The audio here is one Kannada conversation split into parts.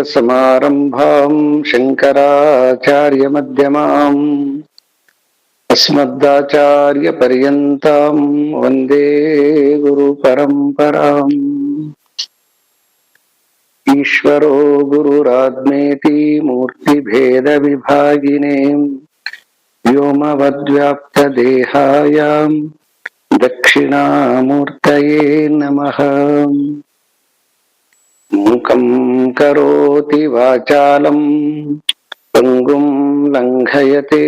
ಸದಾಶಿವಸಮಾರಂಭಾಂ ಶಂಕರಾಚಾರ್ಯಮಧ್ಯಮಾಂ ಅಸ್ಮದಾಚಾರ್ಯಪರ್ಯಂತಾಂ ವಂದೇ ಗುರುಪರಂಪರಾಂ. ಈಶ್ವರೋ ಗುರುರಾತ್ಮೇತಿ ಮೂರ್ತಿಭೇದವಿಭಾಗಿನೇ ವ್ಯೋಮವದ್ವ್ಯಾಪ್ತದೇಹಾಯ ದಕ್ಷಿಣಾಮೂರ್ತಯೇ ನಮಃ. ಮೂಕಂ ಕರೋತಿ ವಾಚಾಲಂ ಪಂಗುಂ ಲಂಘಯತೆ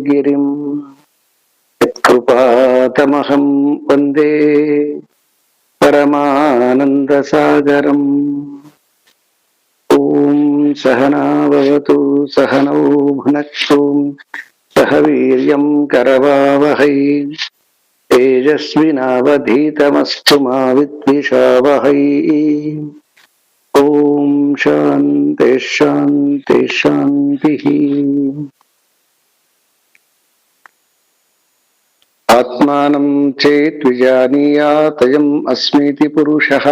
ಗಿರಿಂ ಯತ್ಕೃಪಾತಮಹಂ ವಂದೇ ಪರಮಾನಂದಸಾಗರಂ. ಓಂ ಸಹನಾವವತು ಸಹನೌ ಭುನಕ್ತು ಸಹ ವೀರ್ಯಂ ಕರವಾವಹೈ ತೇಜಸ್ವಿನಾವಧೀತಮಸ್ತು ಮಾ ವಿದ್ವಿಷಾವಹೈ. ಓಂ ಶಾಂತಿ ಶಾಂತಿ ಶಾಂತಿ. ಆತ್ಮಾನಂ ಚೇತ್ ವಿಜಾನೀಯಾತ್ ಅಯಂ ಅಸ್ಮೀತಿ ಪುರುಷಃ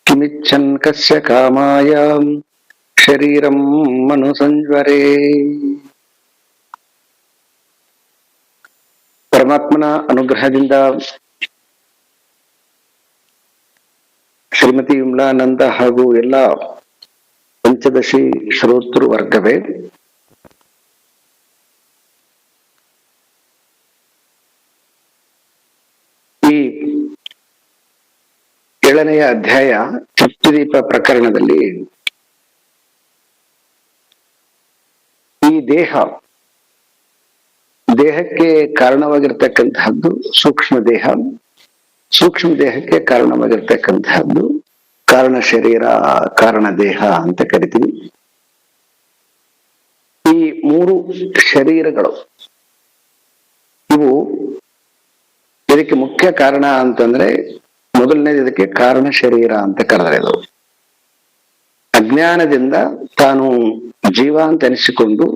ಕಿಮಿಚ್ಛನ್ ಕಸ್ಯ ಕಾಮಾಯ ಶರೀರಂ ಮನುಸಂಜ್ವರೇ. ಪರಮಾತ್ಮನ ಅನುಗ್ರಹದಿಂದ ಶ್ರೀಮತಿ ವಿಮಲಾನಂದ ಹಾಗೂ ಎಲ್ಲ ಪಂಚದಶಿ ಶ್ರೋತೃ ವರ್ಗವೇ, ಈ 7ನೆಯ ಅಧ್ಯಾಯ ತೃಪ್ತಿದೀಪ ಪ್ರಕರಣದಲ್ಲಿ ಈ ದೇಹಕ್ಕೆ ಕಾರಣವಾಗಿರ್ತಕ್ಕಂತಹದ್ದು ಸೂಕ್ಷ್ಮ ದೇಹ, ಸೂಕ್ಷ್ಮ ದೇಹಕ್ಕೆ ಕಾರಣವಾಗಿರ್ತಕ್ಕಂತಹದ್ದು ಕಾರಣ ಶರೀರ, ಕಾರಣ ದೇಹ ಅಂತ ಕರಿತೀವಿ. ಈ 3 ಶರೀರಗಳು ಇವು ಇದಕ್ಕೆ ಮುಖ್ಯ ಕಾರಣ ಅಂತಂದ್ರೆ ಮೊದಲನೇದು ಇದಕ್ಕೆ ಕಾರಣ ಶರೀರ ಅಂತ ಕರೆದ್ರೆ, ಇದು ಅಜ್ಞಾನದಿಂದ ತಾನು ಜೀವ ಅಂತ ಅನಿಸಿಕೊಂಡು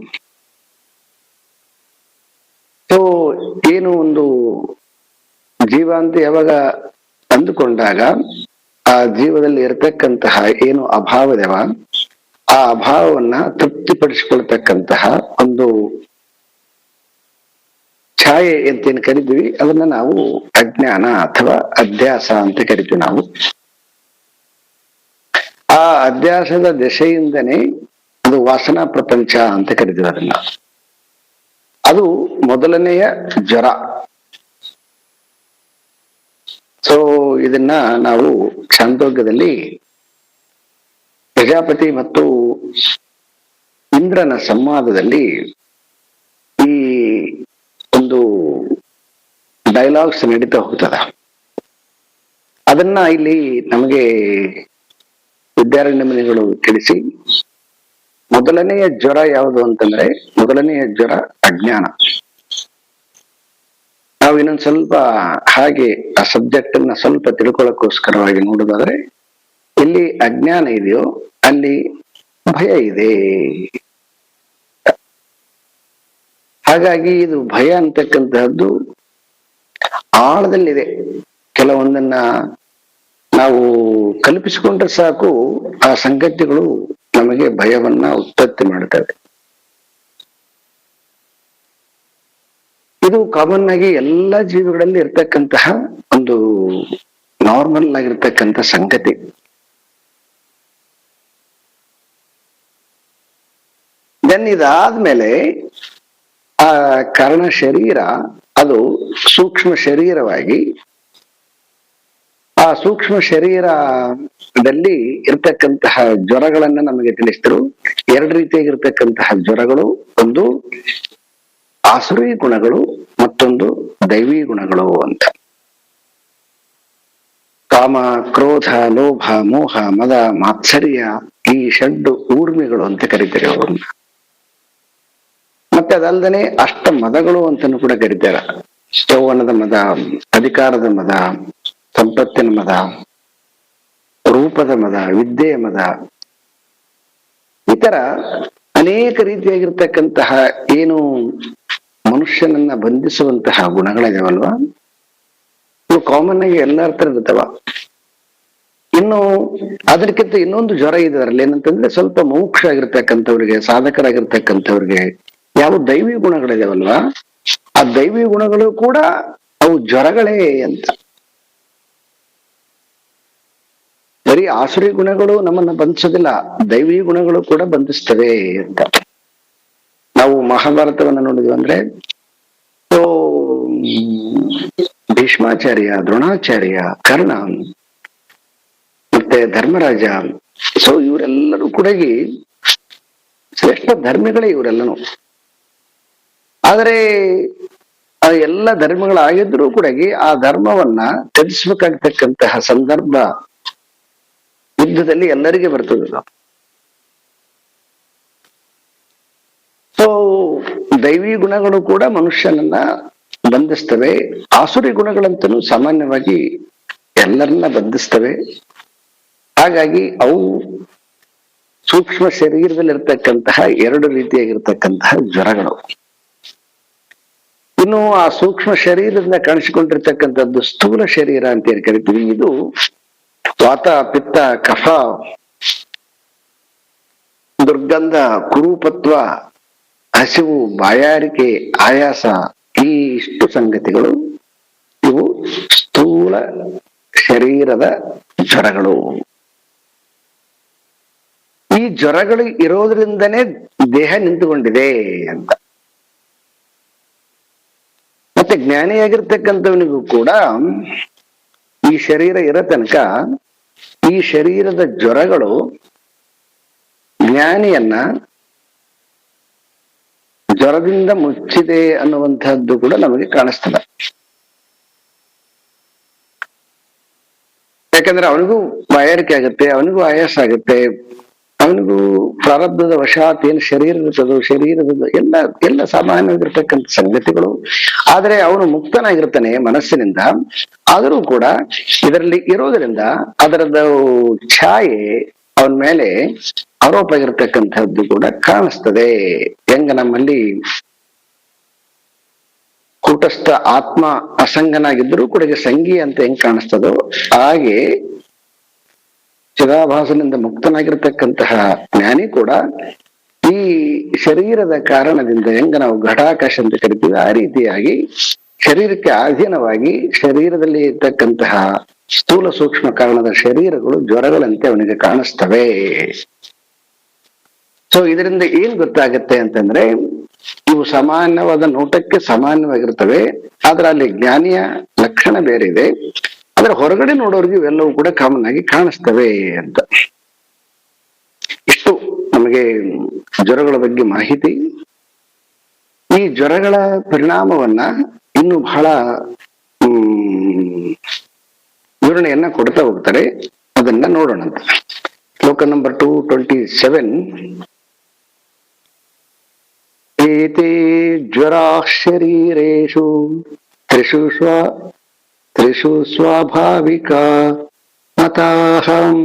ಏನು ಒಂದು ಜೀವ ಅಂತ ಯಾವಾಗ ಅಂದುಕೊಂಡಾಗ ಆ ಜೀವದಲ್ಲಿ ಇರತಕ್ಕಂತಹ ಏನು ಅಭಾವದವ ಆ ಅಭಾವವನ್ನ ತೃಪ್ತಿಪಡಿಸಿಕೊಳ್ತಕ್ಕಂತಹ ಒಂದು ಛಾಯೆ ಅಂತೇನು ಕರಿತೀವಿ, ಅದನ್ನ ನಾವು ಅಜ್ಞಾನ ಅಥವಾ ಅಧ್ಯಾಸ ಅಂತ ಕರಿತೀವಿ. ನಾವು ಆ ಅಧ್ಯಾಸದ ದೆಸೆಯಿಂದನೇ ಅದು ವಾಸನಾ ಪ್ರಪಂಚ ಅಂತ ಕರಿತೀವಿ. ಅದನ್ನ ಅದು ಮೊದಲನೆಯ ಜ್ವರ. ಇದನ್ನ ನಾವು ಛಾಂದೋಗ್ಯದಲ್ಲಿ ಪ್ರಜಾಪತಿ ಮತ್ತು ಇಂದ್ರನ ಸಂವಾದದಲ್ಲಿ ಈ ಒಂದು ಡೈಲಾಗ್ಸ್ ನಡೀತಾ ಹೋಗ್ತದ. ಅದನ್ನ ಇಲ್ಲಿ ನಮಗೆ ವಿದ್ಯಾರಣ್ಯ ಮುನಿಗಳು ತಿಳಿಸಿ, ಮೊದಲನೆಯ ಜ್ವರ ಯಾವುದು ಅಂತಂದ್ರೆ ಮೊದಲನೆಯ ಜ್ವರ ಅಜ್ಞಾನ. ನಾವು ಇನ್ನೊಂದು ಸ್ವಲ್ಪ ಹಾಗೆ ಆ ಸಬ್ಜೆಕ್ಟ್ ಅನ್ನ ಸ್ವಲ್ಪ ತಿಳ್ಕೊಳ್ಳೋಕ್ಕೋಸ್ಕರವಾಗಿ ನೋಡೋದಾದ್ರೆ, ಎಲ್ಲಿ ಅಜ್ಞಾನ ಇದೆಯೋ ಅಲ್ಲಿ ಭಯ ಇದೆ. ಹಾಗಾಗಿ ಇದು ಭಯ ಅಂತಕ್ಕಂತಹದ್ದು ಆಳದಲ್ಲಿದೆ. ಕೆಲವೊಂದನ್ನ ನಾವು ಕಲ್ಪಿಸಿಕೊಂಡ್ರೆ ಸಾಕು, ಆ ಸಂಗತಿಗಳು ನಮಗೆ ಭಯವನ್ನ ಉತ್ಪತ್ತಿ ಮಾಡ್ತವೆ. ಇದು ಕಾಮನ್ ಆಗಿ ಎಲ್ಲ ಜೀವಿಗಳಲ್ಲಿ ಇರ್ತಕ್ಕಂತಹ ಒಂದು ನಾರ್ಮಲ್ ಆಗಿರ್ತಕ್ಕಂಥ ಸಂಗತಿ. ದೆನ್ ಇದಾದ್ಮೇಲೆ ಆ ಕಾರಣ ಶರೀರ ಅದು ಸೂಕ್ಷ್ಮ ಶರೀರವಾಗಿ, ಆ ಸೂಕ್ಷ್ಮ ಶರೀರದಲ್ಲಿ ಇರ್ತಕ್ಕಂತಹ ಜ್ವರಗಳನ್ನ ನಮಗೆ ತಿಳಿಸಿದ್ರು. 2 ರೀತಿಯಾಗಿರ್ತಕ್ಕಂತಹ ಜ್ವರಗಳು, ಒಂದು ಆಸುರಿ ಗುಣಗಳು, ಮತ್ತೊಂದು ದೈವಿ ಗುಣಗಳು ಅಂತ. ಕಾಮ, ಕ್ರೋಧ, ಲೋಭ, ಮೋಹ, ಮದ, ಮಾತ್ಸರ್ಯ, ಈ 6 ಊರ್ಮಿಗಳು ಅಂತ ಕರೀತಾರೆ ಅವ್ರನ್ನ. ಮತ್ತೆ ಅದಲ್ದನೆ 8 ಮದಗಳು ಅಂತನೂ ಕೂಡ ಕರೀತಾರ. ಯೌವನದ ಮದ, ಅಧಿಕಾರದ ಮದ, ಸಂಪತ್ತಿನ ಮದ, ರೂಪದ ಮದ, ವಿದ್ಯೆಯ ಮದ, ಈ ತರ ಅನೇಕ ರೀತಿಯಾಗಿರ್ತಕ್ಕಂತಹ ಏನು ಮನುಷ್ಯನನ್ನ ಬಂಧಿಸುವಂತಹ ಗುಣಗಳಿದಾವಲ್ವಾ, ಇವು ಕಾಮನ್ ಆಗಿ ಎಲ್ಲ ಹತ್ರ ಇರ್ತಾವ. ಇನ್ನು ಅದಕ್ಕಿಂತ ಇನ್ನೊಂದು ಜ್ವರ ಇದೆ ಅದರಲ್ಲಿ, ಏನಂತಂದ್ರೆ ಸ್ವಲ್ಪ ಮೋಕ್ಷ ಆಗಿರ್ತಕ್ಕಂಥವ್ರಿಗೆ, ಸಾಧಕರಾಗಿರ್ತಕ್ಕಂಥವ್ರಿಗೆ ಯಾವ ದೈವಿ ಗುಣಗಳಿದಾವಲ್ವಾ, ಆ ದೈವಿ ಗುಣಗಳು ಕೂಡ ಅವು ಜ್ವರಗಳೇ ಅಂತ. ಬರೀ ಆಸುರಿ ಗುಣಗಳು ನಮ್ಮನ್ನ ಬಂಧಿಸೋದಿಲ್ಲ, ದೈವಿ ಗುಣಗಳು ಕೂಡ ಬಂಧಿಸ್ತವೆ ಅಂತ. ನಾವು ಮಹಾಭಾರತವನ್ನ ನೋಡಿದ್ವಿ ಅಂದ್ರೆ ಭೀಷ್ಮಾಚಾರ್ಯ, ದ್ರೋಣಾಚಾರ್ಯ, ಕರ್ಣ ಮತ್ತೆ ಧರ್ಮರಾಜ, ಸೊ ಇವರೆಲ್ಲರೂ ಕೂಡ ಶ್ರೇಷ್ಠ ಧರ್ಮಿಗಳೇ ಇವರೆಲ್ಲನೂ. ಆದರೆ ಆ ಎಲ್ಲ ಧರ್ಮಗಳಾಗಿದ್ರೂ ಕೂಡ ಆ ಧರ್ಮವನ್ನ ತ್ಯಜಿಸ್ಬೇಕಾಗ್ತಕ್ಕಂತಹ ಸಂದರ್ಭ ಯುದ್ಧದಲ್ಲಿ ಎಲ್ಲರಿಗೆ ಬರ್ತದಲ್ಲ. ಸೊ ದೈವಿ ಗುಣಗಳು ಕೂಡ ಮನುಷ್ಯನನ್ನ ಬಂಧಿಸ್ತವೆ, ಆಸುರಿ ಗುಣಗಳಂತೂ ಸಾಮಾನ್ಯವಾಗಿ ಎಲ್ಲರನ್ನ ಬಂಧಿಸ್ತವೆ. ಹಾಗಾಗಿ ಅವು ಸೂಕ್ಷ್ಮ ಶರೀರದಲ್ಲಿರ್ತಕ್ಕಂತಹ ಎರಡು ರೀತಿಯಾಗಿರ್ತಕ್ಕಂತಹ ಜ್ವರಗಳು. ಇನ್ನು ಆ ಸೂಕ್ಷ್ಮ ಶರೀರದಿಂದ ಕಾಣಿಸಿಕೊಂಡಿರ್ತಕ್ಕಂಥದ್ದು ಸ್ಥೂಲ ಶರೀರ ಅಂತ ಹೇಳಿ ಕರಿತೀವಿ. ಇದು ವಾತ, ಪಿತ್ತ, ಕಫ, ದುರ್ಗಂಧ, ಕುರೂಪತ್ವ, ಹಸಿವು, ಬಾಯಾರಿಕೆ, ಆಯಾಸ, ಈ ಇಷ್ಟು ಸಂಗತಿಗಳು ಇವು ಸ್ಥೂಲ ಶರೀರದ ಜ್ವರಗಳು. ಈ ಜ್ವರಗಳು ಇರೋದ್ರಿಂದನೇ ದೇಹ ನಿಂತುಕೊಂಡಿದೆ ಅಂತ. ಮತ್ತೆ ಜ್ಞಾನಿಯಾಗಿರ್ತಕ್ಕಂಥವನಿಗೂ ಕೂಡ ಈ ಶರೀರ ಇರೋ ತನಕ ಈ ಶರೀರದ ಜ್ವರಗಳು ಜ್ಞಾನಿಯನ್ನ ಜ್ವರದಿಂದ ಮುಚ್ಚಿದೆ ಅನ್ನುವಂತಹದ್ದು ಕೂಡ ನಮಗೆ ಕಾಣಿಸ್ತದೆ. ಯಾಕಂದ್ರೆ ಅವನಿಗೂ ಬಾಯಾರಿಕೆ ಆಗುತ್ತೆ, ಅವನಿಗೂ ಆಯಾಸ ಆಗುತ್ತೆ, ಅವನಿಗೂ ಪ್ರಾರಬ್ಧದ ವಶಾತ್ ಏನು ಶರೀರ ಇರ್ತದೋ ಶರೀರದ ಎಲ್ಲ ಸಾಮಾನ್ಯವಾಗಿರ್ತಕ್ಕಂಥ ಸಂಗತಿಗಳು. ಆದರೆ ಅವನು ಮುಕ್ತನಾಗಿರ್ತಾನೆ ಮನಸ್ಸಿನಿಂದ, ಆದರೂ ಕೂಡ ಇದರಲ್ಲಿ ಇರೋದ್ರಿಂದ ಅದರದ ಛಾಯೆ ಅವನ ಮೇಲೆ ಆರೋಪ ಆಗಿರ್ತಕ್ಕಂಥದ್ದು ಕೂಡ ಕಾಣಿಸ್ತದೆ. ಹೆಂಗ ನಮ್ಮಲ್ಲಿ ಕೂಟಸ್ಥ ಆತ್ಮ ಅಸಂಗನಾಗಿದ್ದರೂ ಕೂಡ ಸಂಗಿ ಅಂತ ಹೆಂಗ್ ಕಾಣಿಸ್ತದೋ, ಹಾಗೆ ಚಿದಾಭಾಸನಿಂದ ಮುಕ್ತನಾಗಿರ್ತಕ್ಕಂತಹ ಜ್ಞಾನಿ ಕೂಡ ಈ ಶರೀರದ ಕಾರಣದಿಂದ ಹೆಂಗ ನಾವು ಘಟಾಕಾಶ ಅಂತ ಕರಿತೀವಿ, ಆ ರೀತಿಯಾಗಿ ಶರೀರಕ್ಕೆ ಅಧೀನವಾಗಿ ಶರೀರದಲ್ಲಿ ಇರ್ತಕ್ಕಂತಹ ಸ್ಥೂಲ ಸೂಕ್ಷ್ಮ ಕಾರಣದ ಶರೀರಗಳು ಜ್ವರಗಳಂತೆ ಅವನಿಗೆ ಕಾಣಿಸ್ತವೆ. ಸೊ ಇದರಿಂದ ಏನ್ ಗೊತ್ತಾಗತ್ತೆ ಅಂತಂದ್ರೆ, ಇವು ಸಾಮಾನ್ಯವಾದ ನೋಟಕ್ಕೆ ಸಾಮಾನ್ಯವಾಗಿರ್ತವೆ, ಆದ್ರೆ ಅಲ್ಲಿ ಜ್ಞಾನಿಯ ಲಕ್ಷಣ ಬೇರೆ ಇದೆ. ಆದ್ರೆ ಹೊರಗಡೆ ನೋಡೋರ್ಗೆ ಇವೆಲ್ಲವೂ ಕೂಡ ಕಾಮನ್ ಆಗಿ ಕಾಣಿಸ್ತವೆ ಅಂತ. ಇಷ್ಟು ನಮಗೆ ಜ್ವರಗಳ ಬಗ್ಗೆ ಮಾಹಿತಿ. ಈ ಜ್ವರಗಳ ಪರಿಣಾಮವನ್ನ ಇನ್ನು ಬಹಳ ವಿವರಣೆಯನ್ನ ಕೊಡ್ತಾ ಹೋಗ್ತಾರೆ, ಅದನ್ನ ನೋಡೋಣ ಅಂತ. ಶ್ಲೋಕ ನಂಬರ್ 227. ಏತೇ ಜ್ವರಾ ಶರೀರೇಷು ತ್ರಿಷು ಸ್ವಾಭಾವಿಕಾ ಮತಾಹಂ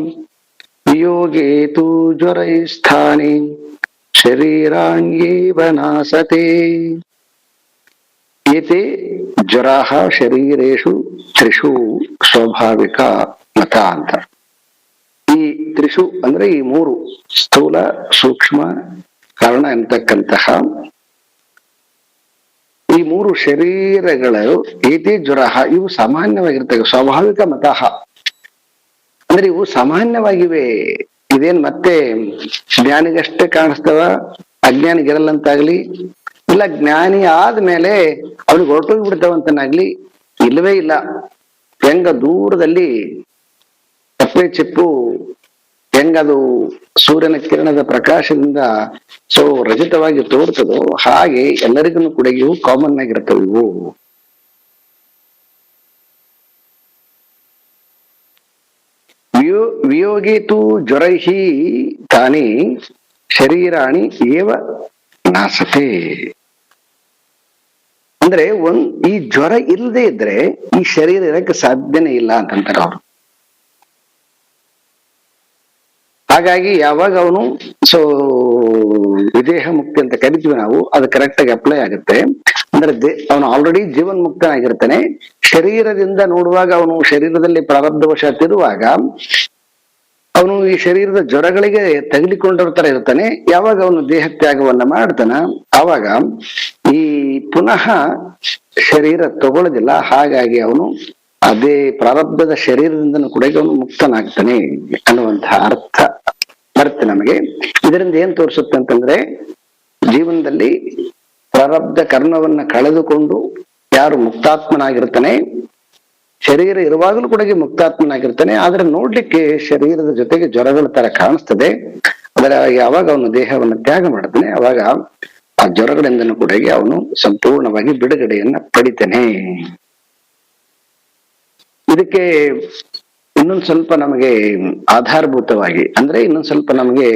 ವಿಯೋಗೇ ತು ಜ್ವರೈಸ್ಥಾನಿ ಶರೀರಾಣ್ಯೇವ ನಾಸತೆ. ಏತೇ ಜ್ವರಾಃ ಶರೀರೇಷು ತ್ರಿಷು ಸ್ವಾಭಾವಿಕ ಮತ ಅಂತ. ಈ ತ್ರಿಷು ಅಂದ್ರೆ ಈ ಮೂರು ಸ್ಥೂಲ ಸೂಕ್ಷ್ಮ ಕಾರಣ ಎಂತಕ್ಕಂತಹ ಈ ಮೂರು ಶರೀರಗಳು ಏತೇ ಜ್ವರಃ, ಇವು ಸಾಮಾನ್ಯವಾಗಿರ್ತವೆ. ಸ್ವಾಭಾವಿಕ ಮತಃ ಅಂದ್ರೆ ಇವು ಸಾಮಾನ್ಯವಾಗಿವೆ. ಇದೇನ್ ಮತ್ತೆ ಜ್ಞಾನಿಗಷ್ಟೇ ಕಾಣಿಸ್ತವ, ಅಜ್ಞಾನಿಗಿರಲ್ಲಂತಾಗ್ಲಿ, ಇಲ್ಲ ಜ್ಞಾನಿ ಆದ್ಮೇಲೆ ಅವ್ನಿಗೆ ಹೊರಟೋಗಿ ಬಿಡ್ತಾವಂತನಾಗ್ಲಿ ಇಲ್ಲವೇ ಇಲ್ಲ. ಹೆಂಗ ದೂರದಲ್ಲಿ ಕಪ್ಪೆ ಚಿಪ್ಪು ಹೆಂಗದು ಸೂರ್ಯನ ಕಿರಣದ ಪ್ರಕಾಶದಿಂದ ರಜತವಾಗಿ ತೋರ್ತದೋ, ಹಾಗೆ ಎಲ್ಲರಿಗೂ ಕೂಡ ಇವು ಕಾಮನ್ ಆಗಿರ್ತವೆ. ಇವು ವಿಯೋಗಿ ತು ಜ್ವರೈಹಿ ತಾನಿ ಶರೀರಾಣಿ ಏವ ನಾಸತೆ. ಅಂದ್ರೆ ಅಂದ್ರೆ ಈ ಜ್ವರ ಇಲ್ಲದೆ ಇದ್ರೆ ಈ ಶರೀರ ಇರಕ್ಕೆ ಸಾಧ್ಯನೇ ಇಲ್ಲ ಅಂತಂತಾರೆ ಅವರು. ಹಾಗಾಗಿ ಯಾವಾಗ ಅವನು ವಿದೇಹ ಮುಕ್ತಿ ಅಂತ ಕರಿತೀವಿ ನಾವು, ಅದು ಕರೆಕ್ಟ್ ಆಗಿ ಅಪ್ಲೈ ಆಗುತ್ತೆ. ಅಂದ್ರೆ ಅವನು ಆಲ್ರೆಡಿ ಜೀವನ್ ಮುಕ್ತನಾಗಿರ್ತಾನೆ. ಶರೀರದಿಂದ ನೋಡುವಾಗ ಅವನು ಶರೀರದಲ್ಲಿ ಪ್ರಾರಬ್ಧವಶಾತ್ತಿರುವಾಗ ಅವನು ಈ ಶರೀರದ ಜ್ವರಗಳಿಗೆ ತಗಲಿಕೊಂಡಿರ್ತಾರೆ ಇರ್ತಾನೆ. ಯಾವಾಗ ಅವನು ದೇಹ ತ್ಯಾಗವನ್ನ ಮಾಡ್ತಾನ ಆವಾಗ ಈ ಪುನಃ ಶರೀರ ತಗೊಳ್ಳೋದಿಲ್ಲ. ಹಾಗಾಗಿ ಅವನು ಅದೇ ಪ್ರಾರಬ್ಧದ ಶರೀರದಿಂದನೂ ಕೂಡ ಅವನು ಮುಕ್ತನಾಗ್ತಾನೆ ಅನ್ನುವಂತಹ ಅರ್ಥ ಬರುತ್ತೆ ನಮಗೆ. ಇದರಿಂದ ಏನ್ ತೋರಿಸುತ್ತೆ ಅಂತಂದ್ರೆ, ಜೀವನದಲ್ಲಿ ಪ್ರಾರಬ್ಧ ಕರ್ಮವನ್ನ ಕಳೆದುಕೊಂಡು ಯಾರು ಮುಕ್ತಾತ್ಮನಾಗಿರ್ತಾನೆ, ಶರೀರ ಇರುವಾಗಲೂ ಕೂಡ ಮುಕ್ತಾತ್ಮನಾಗಿರ್ತಾನೆ. ಆದ್ರೆ ನೋಡ್ಲಿಕ್ಕೆ ಶರೀರದ ಜೊತೆಗೆ ಜ್ವರಗಳ ತರ ಕಾಣಿಸ್ತದೆ. ಅದರ ಯಾವಾಗ ಅವನು ದೇಹವನ್ನು ತ್ಯಾಗ ಮಾಡ್ತಾನೆ ಅವಾಗ ಆ ಜ್ವರಗಳಿಂದನೂ ಕೂಡ ಅವನು ಸಂಪೂರ್ಣವಾಗಿ ಬಿಡುಗಡೆಯನ್ನ ಪಡಿತಾನೆ. ಇದಕ್ಕೆ ಇನ್ನೊಂದು ಸ್ವಲ್ಪ ನಮಗೆ ಆಧಾರಭೂತವಾಗಿ ಅಂದ್ರೆ ಇನ್ನೊಂದು ಸ್ವಲ್ಪ ನಮಗೆ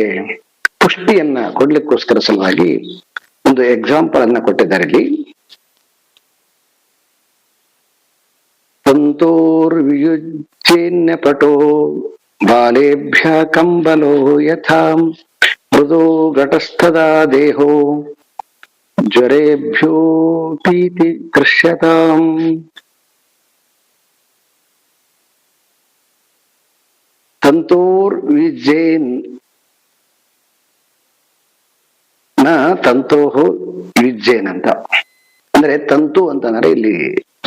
ಪುಷ್ಟಿಯನ್ನ ಕೊಡ್ಲಿಕ್ಕೋಸ್ಕರ ಸಲುವಾಗಿ ಒಂದು ಎಕ್ಸಾಂಪಲ್ ಅನ್ನ ಕೊಟ್ಟಿದ್ದಾರೆ ಇಲ್ಲಿ. ತಂತೋರ್ವಿಯುಜ್ಯೇನ್ಯ ಪಟೋ ಬಾಲೇಭ್ಯ ಕಂಬಲೋ ಯಥಾ ಮೃದೋ ಘಟಸ್ಥದಾ ದೇಹೋ ಜ್ವರೇಭ್ಯೋ ಪೀತಿ ದೃಶ್ಯತಾಂ. ತಂತೋರ್ವಿಜೇನ್ ನ ತಂತೋಹೋ ವಿಜ್ಜೇನ್ ಅಂತ ಅಂದ್ರೆ, ತಂತು ಅಂತಂದ್ರೆ ಇಲ್ಲಿ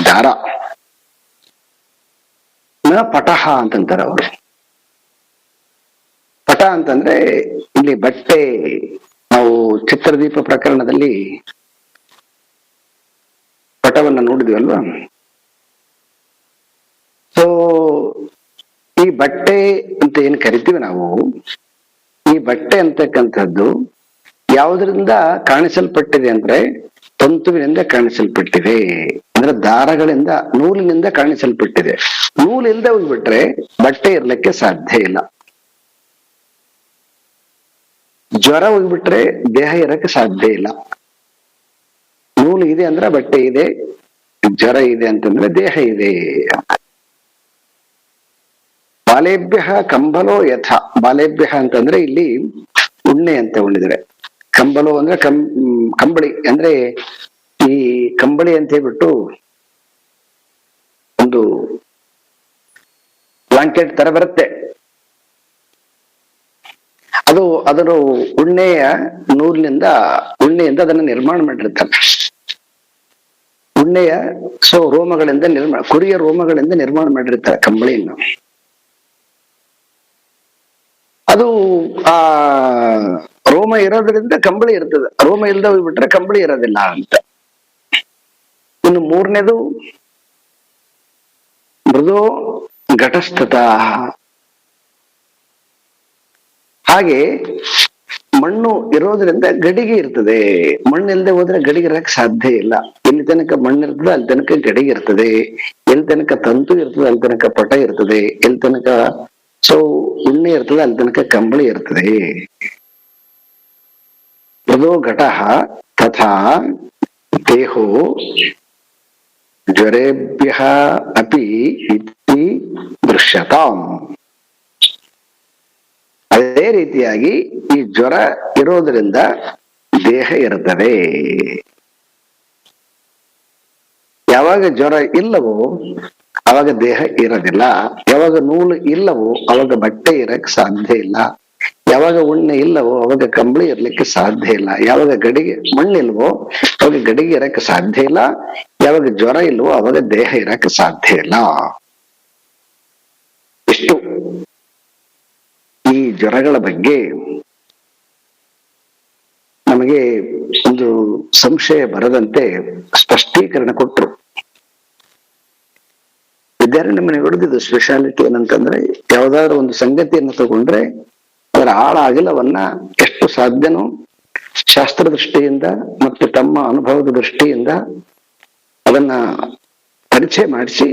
ದಾರ, ನ ಪಟಹ ಅಂತಂತಾರೆ ಅವರು. ಪಟ ಅಂತಂದ್ರೆ ಇಲ್ಲಿ ಬಟ್ಟೆ. ನಾವು ಚಿತ್ರದೀಪ ಪ್ರಕರಣದಲ್ಲಿ ಪಟವನ್ನ ನೋಡಿದ್ವಲ್ವಾ. ಸೊ ಈ ಬಟ್ಟೆ ಅಂತ ಏನ್ ಕರಿತೀವಿ ನಾವು, ಈ ಬಟ್ಟೆ ಅಂತಕ್ಕಂಥದ್ದು ಯಾವುದರಿಂದ ಕಾಣಿಸಲ್ಪಟ್ಟಿದೆ ಅಂದ್ರೆ ತಂತುವಿನಿಂದ ಕಾಣಿಸಲ್ಪಟ್ಟಿದೆ. ಅಂದ್ರೆ ದಾರಗಳಿಂದ, ನೂಲಿನಿಂದ ಕಾಣಿಸಲ್ಪಟ್ಟಿದೆ. ನೂಲು ಇಲ್ಲದೆ ಹೋಗ್ಬಿಟ್ರೆ ಬಟ್ಟೆ ಇರ್ಲಿಕ್ಕೆ ಸಾಧ್ಯ ಇಲ್ಲ. ಜ್ವರ ಹೋಗ್ಬಿಟ್ರೆ ದೇಹ ಇರಕ್ಕೆ ಸಾಧ್ಯ ಇಲ್ಲ. ನೂಲು ಇದೆ ಅಂದ್ರೆ ಬಟ್ಟೆ ಇದೆ, ಜ್ವರ ಇದೆ ಅಂತಂದ್ರೆ ದೇಹ ಇದೆ. ಬಾಲೇಭ್ಯ ಕಂಬಲೋ ಯಥ. ಬಾಲೇಭ್ಯ ಅಂತಂದ್ರೆ ಇಲ್ಲಿ ಉಣ್ಣೆ ಅಂತ ಉಳಿದರೆ, ಕಂಬಲೋ ಅಂದ್ರೆ ಕಂಬಳಿ ಅಂದ್ರೆ ಈ ಕಂಬಳಿ ಅಂತ ಹೇಳ್ಬಿಟ್ಟು ಒಂದು ಬ್ಲಾಂಕೆಟ್ ತರ ಬರುತ್ತೆ. ಅದು ಅದರ ಉಣ್ಣೆಯಿಂದ ಅದನ್ನು ನಿರ್ಮಾಣ ಮಾಡಿರ್ತಾರೆ. ಉಣ್ಣೆಯ ರೋಮಗಳಿಂದ ಕುರಿಯ ರೋಮಗಳಿಂದ ನಿರ್ಮಾಣ ಮಾಡಿರ್ತಾರೆ ಕಂಬಳಿಯನ್ನು. ಅದು ಆ ರೋಮ ಇರೋದ್ರಿಂದ ಕಂಬಳಿ ಇರ್ತದೆ, ರೋಮ ಇಲ್ಲದೆ ಹೋಗ್ಬಿಟ್ರೆ ಕಂಬಳಿ ಇರೋದಿಲ್ಲ ಅಂತ. ಇನ್ನು ಮೂರನೇದು ಮೃದೋ ಘಟಸ್ಥತ. ಹಾಗೆ ಮಣ್ಣು ಇರೋದ್ರಿಂದ ಗಡಿಗೆ ಇರ್ತದೆ. ಮಣ್ಣು ಇಲ್ಲದೆ ಹೋದ್ರೆ ಗಡಿಗೆ ಇರಕ್ ಸಾಧ್ಯ ಇಲ್ಲ. ಎಲ್ಲಿ ತನಕ ಮಣ್ಣು ಇರ್ತದೆ ಅಲ್ಲಿ ತನಕ ಗಡಿಗೆ ಇರ್ತದೆ, ಎಲ್ಲಿ ತನಕ ತಂತು ಇರ್ತದೆ ಅಲ್ಲಿ ತನಕ ಪಟ ಇರ್ತದೆ, ಎಲ್ಲಿ ತನಕ ಉಣ್ಣೆ ಇರ್ತದೆ ಅಲ್ಲಿ ತನಕ ಕಂಬಳಿ ಇರ್ತದೆ. ಮೃದೋ ಘಟಃ ತಥಾ ದೇಹೋ ಜ್ವರೇಭ್ಯ ಅಪಿ ಇತಿ ದೃಶ್ಯತಾಂ. ಅದೇ ರೀತಿಯಾಗಿ ಈ ಜ್ವರ ಇರೋದ್ರಿಂದ ದೇಹ ಇರ್ತದೆ. ಯಾವಾಗ ಜ್ವರ ಇಲ್ಲವೋ ಅವಾಗ ದೇಹ ಇರೋದಿಲ್ಲ. ಯಾವಾಗ ನೂಲು ಇಲ್ಲವೋ ಅವಾಗ ಬಟ್ಟೆ ಇರಕ್ ಸಾಧ್ಯ ಇಲ್ಲ. ಯಾವಾಗ ಉಣ್ಣೆ ಇಲ್ಲವೋ ಅವಾಗ ಕಂಬಳಿ ಇರ್ಲಿಕ್ಕೆ ಸಾಧ್ಯ ಇಲ್ಲ. ಯಾವಾಗ ಗಡಿಗೆ ಮಣ್ಣಿಲ್ವೋ ಅವಾಗ ಗಡಿಗೆ ಇರಕ್ಕೆ ಸಾಧ್ಯ ಇಲ್ಲ. ಯಾವಾಗ ಜ್ವರ ಇಲ್ವೋ ಅವಾಗ ದೇಹ ಇರಕ್ಕೆ ಸಾಧ್ಯ ಇಲ್ಲ. ಇಷ್ಟು ಈ ಜ್ವರಗಳ ಬಗ್ಗೆ ನಮಗೆ ಒಂದು ಸಂಶಯ ಬರದಂತೆ ಸ್ಪಷ್ಟೀಕರಣ ಕೊಟ್ಟರು. ವಿದ್ಯಾರಣ್ಯ ಮನೆ ಹೊಡೆದಿದ್ದು ಸ್ಪೆಷಾಲಿಟಿ ಏನಂತಂದ್ರೆ, ಯಾವ್ದಾದ್ರು ಒಂದು ಸಂಗತಿಯನ್ನು ತಗೊಂಡ್ರೆ ಅದರ ಆಳ ಅಗಲವನ್ನ ಎಷ್ಟು ಸಾಧ್ಯನೋ ಶಾಸ್ತ್ರ ದೃಷ್ಟಿಯಿಂದ ಮತ್ತು ತಮ್ಮ ಅನುಭವದ ದೃಷ್ಟಿಯಿಂದ ಅದನ್ನ ಪರಿಚಯ ಮಾಡಿಸಿ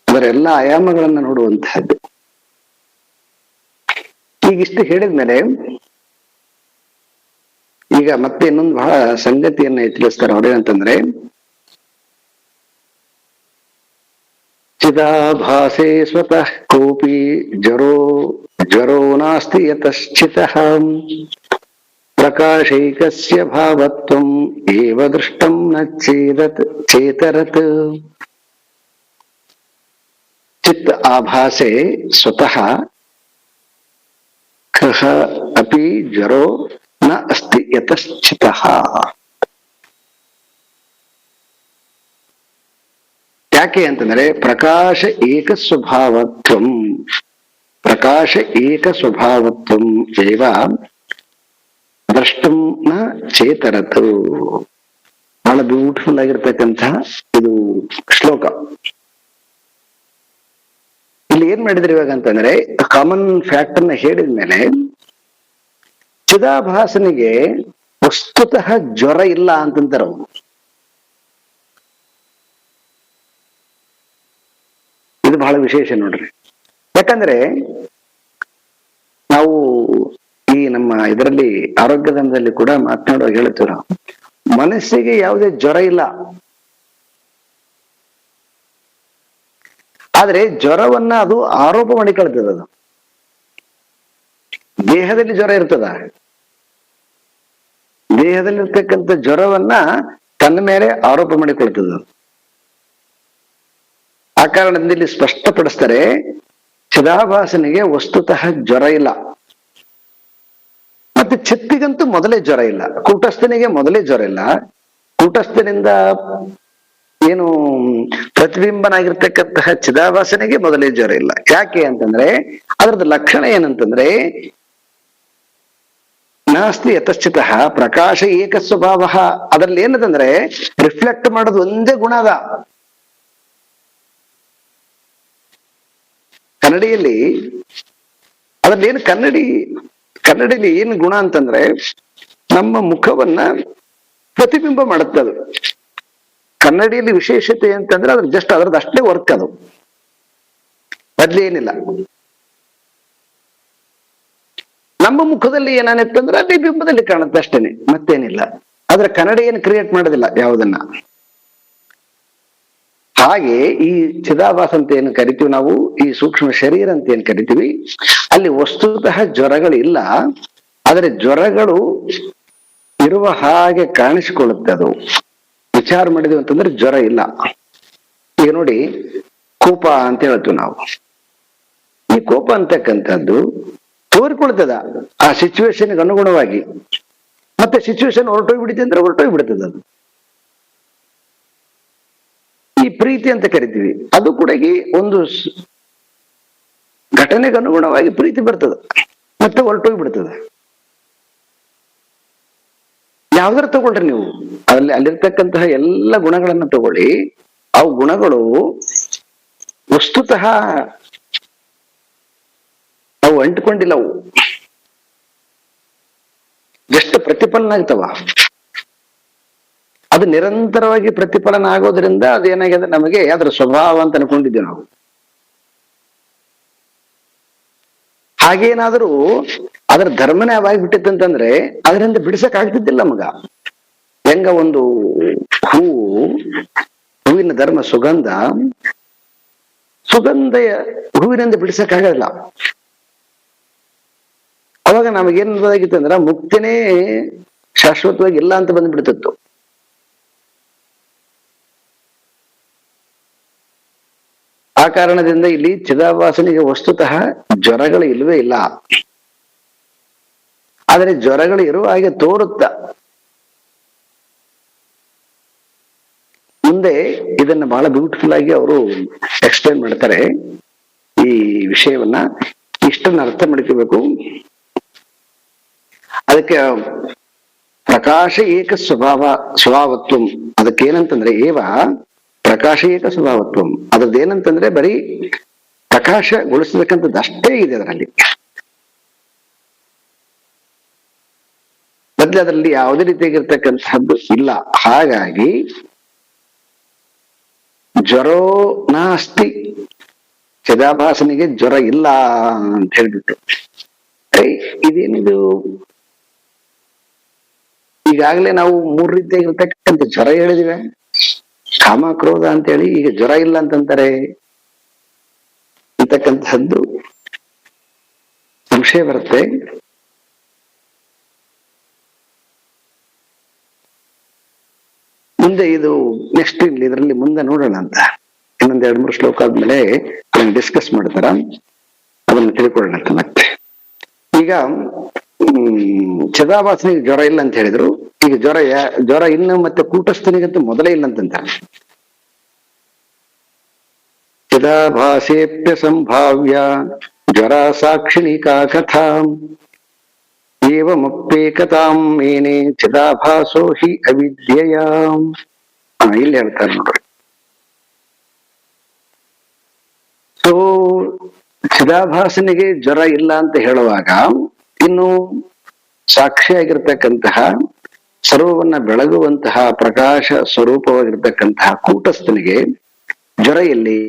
ಅದರ ಎಲ್ಲ ಆಯಾಮಗಳನ್ನ ನೋಡುವಂತಹದ್ದು. ಈಗಿಷ್ಟು ಹೇಳಿದ್ಮೇಲೆ ಈಗ ಮತ್ತೆ ಇನ್ನೊಂದು ಬಹಳ ಸಂಗತಿಯನ್ನ ತಿಳಿಸ್ತಾರೆ. ಅವ್ರೇನಂತಂದ್ರೆ, ಚಿದಾಭಾಸೆ ಸ್ವತಃ ಕೋಪಿ ಜ್ವರೋ ನಾಸ್ತಿ ಯತಶ್ಚಿತಃ ಪ್ರಕಾಶೈಕಸ್ಯ ಭಾವತ್ವಂ ಏವ ದೃಷ್ಟಂ ನ ಚೇತರತ್. ಚಿತ್ ಆಭಾಸೆ ಸ್ವತಃ ಕಃ ಅಪಿ ಜ್ವರೋ ನ ಅಸ್ತಿ ಯತಶ್ಚಿತಃ. ಯಾಕೆ ಅಂತಂದ್ರೆ ಪ್ರಕಾಶ ಏಕ ಸ್ವಭಾವತ್ವಂ ಏವ ದ್ರಷ್ಟಂ ನ ಚೇತರತು. ಬಹಳ ಬ್ಯೂಟಿಫುಲ್ ಆಗಿರ್ತಕ್ಕಂತಹ ಇದು ಶ್ಲೋಕ. ಇಲ್ಲಿ ಏನ್ ಮಾಡಿದ್ರೆ ಇವಾಗ ಅಂತಂದ್ರೆ ಕಾಮನ್ ಫ್ಯಾಕ್ಟ್ ಅನ್ನ ಹೇಳಿದ್ಮೇಲೆ ಚಿದಾಭಾಸನಿಗೆ ವಸ್ತುತಃ ಜ್ವರ ಇಲ್ಲ ಅಂತಂತಾರೆ ಅವರು. ಇದು ಬಹಳ ವಿಶೇಷ ನೋಡ್ರಿ. ಯಾಕಂದ್ರೆ ನಾವು ಈ ನಮ್ಮ ಇದರಲ್ಲಿ ಆರೋಗ್ಯಧಾಮದಲ್ಲಿ ಕೂಡ ಮಾತನಾಡುವಾಗ ಹೇಳ್ತೀವಿ ನಾವು, ಮನಸ್ಸಿಗೆ ಯಾವುದೇ ಜ್ವರ ಇಲ್ಲ. ಆದ್ರೆ ಜ್ವರವನ್ನ ಅದು ಆರೋಪ ಮಾಡಿಕೊಳ್ತದ. ಅದು ದೇಹದಲ್ಲಿ ಜ್ವರ ಇರ್ತದ, ದೇಹದಲ್ಲಿರ್ತಕ್ಕಂಥ ಜ್ವರವನ್ನ ತನ್ನ ಮೇಲೆ ಆರೋಪ ಮಾಡಿಕೊಳ್ತದ. ಆ ಕಾರಣದಿಂದ ಇಲ್ಲಿ ಸ್ಪಷ್ಟಪಡಿಸ್ತಾರೆ, ಚಿದಾಭಾಸನಿಗೆ ವಸ್ತುತಃ ಜ್ವರ ಇಲ್ಲ. ಮತ್ತೆ ಚಿತ್ತಿಗಂತೂ ಮೊದಲೇ ಜ್ವರ ಇಲ್ಲ, ಕೂಟಸ್ಥನಿಗೆ ಮೊದಲೇ ಜ್ವರ ಇಲ್ಲ. ಕೂಟಸ್ಥನಿಂದ ಏನು ಪ್ರತಿಬಿಂಬನಾಗಿರ್ತಕ್ಕಂತಹ ಚಿದಾಭಾಸನಿಗೆ ಮೊದಲೇ ಜ್ವರ ಇಲ್ಲ. ಯಾಕೆ ಅಂತಂದ್ರೆ ಅದರದ್ದು ಲಕ್ಷಣ ಏನಂತಂದ್ರೆ ನಾಸ್ತಿ ಯತಶ್ಚಿತಃ ಪ್ರಕಾಶ ಏಕ ಸ್ವಭಾವ. ಅದರಲ್ಲಿ ಏನದಂದ್ರೆ ರಿಫ್ಲೆಕ್ಟ್ ಮಾಡೋದು ಒಂದೇ ಗುಣ ಅದ. ಕನ್ನಡಿಯಲ್ಲಿ ಅದ್ರಲ್ಲಿ ಏನು ಕನ್ನಡಿಯಲ್ಲಿ ಏನು ಗುಣ ಅಂತಂದ್ರೆ ನಮ್ಮ ಮುಖವನ್ನ ಪ್ರತಿಬಿಂಬ ಮಾಡುತ್ತೆ ಅದು. ಕನ್ನಡಿಯಲ್ಲಿ ವಿಶೇಷತೆ ಅಂತಂದ್ರೆ ಅದ್ರ ಜಸ್ಟ್ ಅದ್ರದ್ದು ಅಷ್ಟೇ ವರ್ಕ್ ಅದು, ಬದ್ಲಿ ಏನಿಲ್ಲ. ನಮ್ಮ ಮುಖದಲ್ಲಿ ಏನಾನಿತ್ತಂದ್ರೆ ಅಲ್ಲಿ ಬಿಂಬದಲ್ಲಿ ಕಾಣುತ್ತೆ ಅಷ್ಟೇನೆ, ಮತ್ತೇನಿಲ್ಲ. ಆದ್ರೆ ಕನ್ನಡಿ ಏನು ಕ್ರಿಯೇಟ್ ಮಾಡೋದಿಲ್ಲ ಯಾವುದನ್ನ. ಹಾಗೆ ಈ ಚಿದಾಭಾಸ ಅಂತ ಏನು ಕರಿತೀವಿ ನಾವು, ಈ ಸೂಕ್ಷ್ಮ ಶರೀರ ಅಂತ ಏನ್ ಕರಿತೀವಿ, ಅಲ್ಲಿ ವಸ್ತುತಃ ಜ್ವರಗಳಿಲ್ಲ. ಆದ್ರೆ ಜ್ವರಗಳು ಇರುವ ಹಾಗೆ ಕಾಣಿಸಿಕೊಳ್ಳುತ್ತೆ. ಅದು ವಿಚಾರ ಮಾಡಿದ್ವಿ ಅಂತಂದ್ರೆ ಜ್ವರ ಇಲ್ಲ. ಈಗ ನೋಡಿ, ಕೋಪ ಅಂತ ಹೇಳ್ತೀವಿ ನಾವು. ಈ ಕೋಪ ಅಂತಕ್ಕಂಥದ್ದು ತೋರಿಕೊಳ್ತದ ಆ ಸಿಚುವೇಶನ್ಗೆ ಅನುಗುಣವಾಗಿ. ಮತ್ತೆ ಸಿಚುವೇಶನ್ ಹೊರಟೋಗ್ಬಿಡುತ್ತೆ ಅಂದ್ರೆ ಹೊರಟೋಗ್ಬಿಡ್ತದೆ ಅದು. ಈ ಪ್ರೀತಿ ಅಂತ ಕರಿತೀವಿ, ಅದು ಕೂಡ ಒಂದು ಘಟನೆಗೆ ಅನುಗುಣವಾಗಿ ಪ್ರೀತಿ ಬರ್ತದೆ, ಮತ್ತೆ ಹೊರಟೋಗ್ಬಿಡ್ತದೆ. ಯಾವ್ದಾರು ತಗೊಳ್ರಿ ನೀವು, ಅಲ್ಲಿರ್ತಕ್ಕಂತಹ ಎಲ್ಲ ಗುಣಗಳನ್ನ ತಗೊಳ್ಳಿ, ಅವು ಗುಣಗಳು ವಸ್ತುತಃ ಅವು ಅಂಟಿಕೊಂಡಿಲ್ಲ. ಅವು ಎಷ್ಟು ಪ್ರತಿಫಲನ ಆಗ್ತಾವ. ಅದು ನಿರಂತರವಾಗಿ ಪ್ರತಿಫಲನ ಆಗೋದ್ರಿಂದ ಅದೇನಾಗಿದೆ, ನಮಗೆ ಅದ್ರ ಸ್ವಭಾವ ಅಂತ ಅನ್ಕೊಂಡಿದ್ದೀವಿ ನಾವು. ಹಾಗೇನಾದ್ರೂ ಅದರ ಧರ್ಮನೇ ಅವಾಗಿಬಿಟ್ಟಿತ್ತು ಅಂತಂದ್ರೆ ಅದರಿಂದ ಬಿಡಿಸಕ್ ಆಗ್ತಿದ್ದಿಲ್ಲ ನಮಗ. ಹೆಂಗ ಒಂದು ಹೂವಿನ ಧರ್ಮ ಸುಗಂಧ ಹೂವಿನಿಂದ ಬಿಡಿಸಕ್ ಆಗಲ್ಲ. ಅವಾಗ ನಮಗೇನಾಗಿತ್ತು ಅಂದ್ರ ಮುಕ್ತಿನೇ ಶಾಶ್ವತವಾಗಿ ಇಲ್ಲ ಅಂತ ಬಂದ್ಬಿಡ್ತಿತ್ತು. ಆ ಕಾರಣದಿಂದ ಇಲ್ಲಿ ಚಿದಾಭಾಸನಿಗೆ ವಸ್ತುತಃ ಜ್ವರಗಳು ಇಲ್ವೇ ಇಲ್ಲ. ಆದರೆ ಜ್ವರಗಳು ಇರುವ ಹಾಗೆ ತೋರುತ್ತ. ಮುಂದೆ ಇದನ್ನ ಬಹಳ ಬ್ಯೂಟಿಫುಲ್ ಆಗಿ ಅವರು ಎಕ್ಸ್ಪ್ಲೇನ್ ಮಾಡ್ತಾರೆ. ಈ ವಿಷಯವನ್ನ ಇಷ್ಟನ್ನ ಅರ್ಥ ಮಾಡ್ಕೋಬೇಕು. ಅದಕ್ಕೆ ಪ್ರಕಾಶ ಏಕ ಸ್ವಭಾವತ್ವ, ಅದಕ್ಕೇನಂತಂದ್ರೆ ಏವ ಪ್ರಕಾಶ ಏಕ ಸ್ವಭಾವತ್ವ. ಅದ್ರದ್ದೇನಂತಂದ್ರೆ ಬರೀ ಪ್ರಕಾಶಗೊಳಿಸಬೇಕಂತದ್ದು ಅಷ್ಟೇ ಇದೆ ಅದರಲ್ಲಿ. ಬದಲು ಅದರಲ್ಲಿ ಯಾವುದೇ ರೀತಿಯಾಗಿರ್ತಕ್ಕಂಥದ್ದು ಇಲ್ಲ. ಹಾಗಾಗಿ ಜ್ವರೋ ನಾಸ್ತಿ, ಚಿದಾಭಾಸನಿಗೆ ಜ್ವರ ಇಲ್ಲ ಅಂತ ಹೇಳ್ಬಿಟ್ಟು. ಇದೇನಿದು, ಈಗಾಗಲೇ ನಾವು 3 ರೀತಿಯಾಗಿರ್ತಕ್ಕಂಥ ಜ್ವರ ಹೇಳಿದಿವೆ, ಕಾಮ ಕ್ರೋಧ ಅಂತೇಳಿ. ಈಗ ಜ್ವರ ಇಲ್ಲ ಅಂತಂತಾರೆ. ಅಂತಕ್ಕಂಥದ್ದು ಸಂಶಯ ಬರುತ್ತೆ. ಮುಂದೆ ಇದು ನೆಕ್ಸ್ಟ್ ಇದರಲ್ಲಿ ಮುಂದೆ ನೋಡೋಣ ಅಂತ, ಇನ್ನೊಂದ್ 2-3 ಶ್ಲೋಕ ಆದ್ಮೇಲೆ ಅದನ್ನ ಡಿಸ್ಕಸ್ ಮಾಡ್ತಾರ, ಅದನ್ನ ತಿಳ್ಕೊಳ್ಳೋಣ ಅಂತ. ಮತ್ತೆ ಈಗ ಚಿದಾಭಾಸನಿಗೆ ಜ್ವರ ಇಲ್ಲ ಅಂತ ಹೇಳಿದ್ರು. ಈಗ ಜ್ವರ ಇನ್ನು ಮತ್ತೆ ಕೂಟಸ್ಥನಿಗಂತೂ ಮೊದಲೇ ಇಲ್ಲ ಅಂತಂತಾರೆ. ಚಿದಾಭಾಸೇಪ್ಯ ಸಂಭಾವ್ಯ ಜ್ವರ ಸಾಕ್ಷಿಣಿಕಾ ಕಥಾ ಏವಮಪ್ಯೇಕತಾಂ ಮೇನೆ ಚಿದಾಭಾಸೋ ಹಿ ಅವಿದ್ಯೆಯ. ಇಲ್ಲಿ ಹೇಳ್ತಾರೆ ನೋಡ್ರಿ. ಸೊ ಚಿದಾಭಾಸನಿಗೆ ಜ್ವರ ಇಲ್ಲ ಅಂತ ಹೇಳುವಾಗ ಇನ್ನು ಸಾಕ್ಷಿಯಾಗಿರ್ತಕ್ಕಂತಹ ಸರ್ವವನ್ನ ಬೆಳಗುವಂತಹ ಪ್ರಕಾಶ ಸ್ವರೂಪವಾಗಿರ್ತಕ್ಕಂತಹ ಕೂಟಸ್ಥನಿಗೆ ಜ್ವರ ಎಲ್ಲಿ?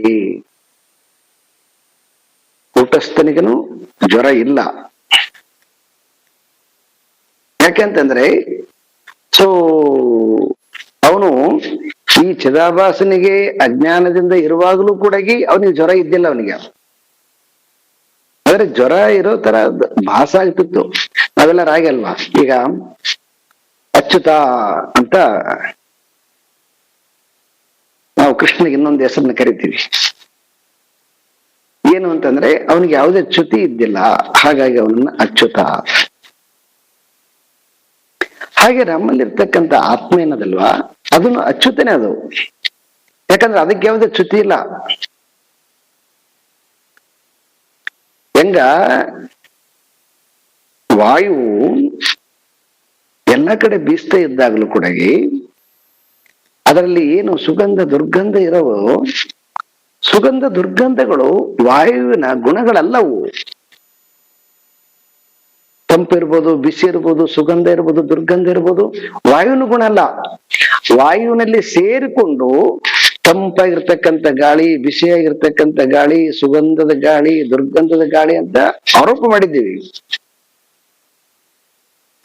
ಕೂಟಸ್ಥನಿಗನು ಜ್ವರ ಇಲ್ಲ. ಯಾಕೆಂತಂದ್ರೆ ಸೊ ಅವನು ಈ ಚಿದಾಭಾಸನಿಗೆ ಅಜ್ಞಾನದಿಂದ ಇರುವಾಗಲೂ ಕೂಡ ಅವನಿಗೆ ಜ್ವರ ಇದ್ದಿಲ್ಲ. ಅವನಿಗೆ ಆದ್ರೆ ಜ್ವರ ಇರೋ ತರ ಭಾಸ ಆಗ್ತಿತ್ತು. ನಾವೆಲ್ಲ ರಾಗಿ ಅಲ್ವಾ, ಈಗ ಅಚ್ಯುತ ಅಂತ ನಾವು ಕೃಷ್ಣನಿಗೆ ಇನ್ನೊಂದು ಹೆಸರನ್ನ ಕರಿತೀವಿ. ಏನು ಅಂತಂದ್ರೆ ಅವನಿಗೆ ಯಾವುದೇ ಚ್ಯುತಿ ಇದ್ದಿಲ್ಲ, ಹಾಗಾಗಿ ಅವನನ್ನ ಅಚ್ಯುತ. ಹಾಗೆ ನಮ್ಮಲ್ಲಿರ್ತಕ್ಕಂಥ ಆತ್ಮ ಏನದಲ್ವಾ, ಅದನ್ನು ಅಚ್ಯುತನೇ ಅದು. ಯಾಕಂದ್ರೆ ಅದಕ್ಕೆ ಯಾವುದೇ ಚ್ಯುತಿ ಇಲ್ಲ. ಹೆಂಗ ವಾಯು ಎಲ್ಲ ಕಡೆ ಬೀಸ್ತಾ ಇದ್ದಾಗಲೂ ಕೂಡ ಅದರಲ್ಲಿ ಏನು ಸುಗಂಧ ದುರ್ಗಂಧ ಇರೋವು, ಸುಗಂಧ ದುರ್ಗಂಧಗಳು ವಾಯುವಿನ ಗುಣಗಳಲ್ಲವು. ತಂಪಿರ್ಬೋದು, ಬಿಸಿ ಇರ್ಬೋದು, ಸುಗಂಧ ಇರ್ಬೋದು, ದುರ್ಗಂಧ ಇರ್ಬೋದು, ವಾಯುವಿನ ಗುಣ ಅಲ್ಲ. ವಾಯುವಿನಲ್ಲಿ ಸೇರಿಕೊಂಡು ತಂಪಾಗಿರ್ತಕ್ಕಂಥ ಗಾಳಿ, ಬಿಸಿಯಾಗಿರ್ತಕ್ಕಂಥ ಗಾಳಿ, ಸುಗಂಧದ ಗಾಳಿ, ದುರ್ಗಂಧದ ಗಾಳಿ ಅಂತ ಆರೋಪ ಮಾಡಿದ್ದೀವಿ.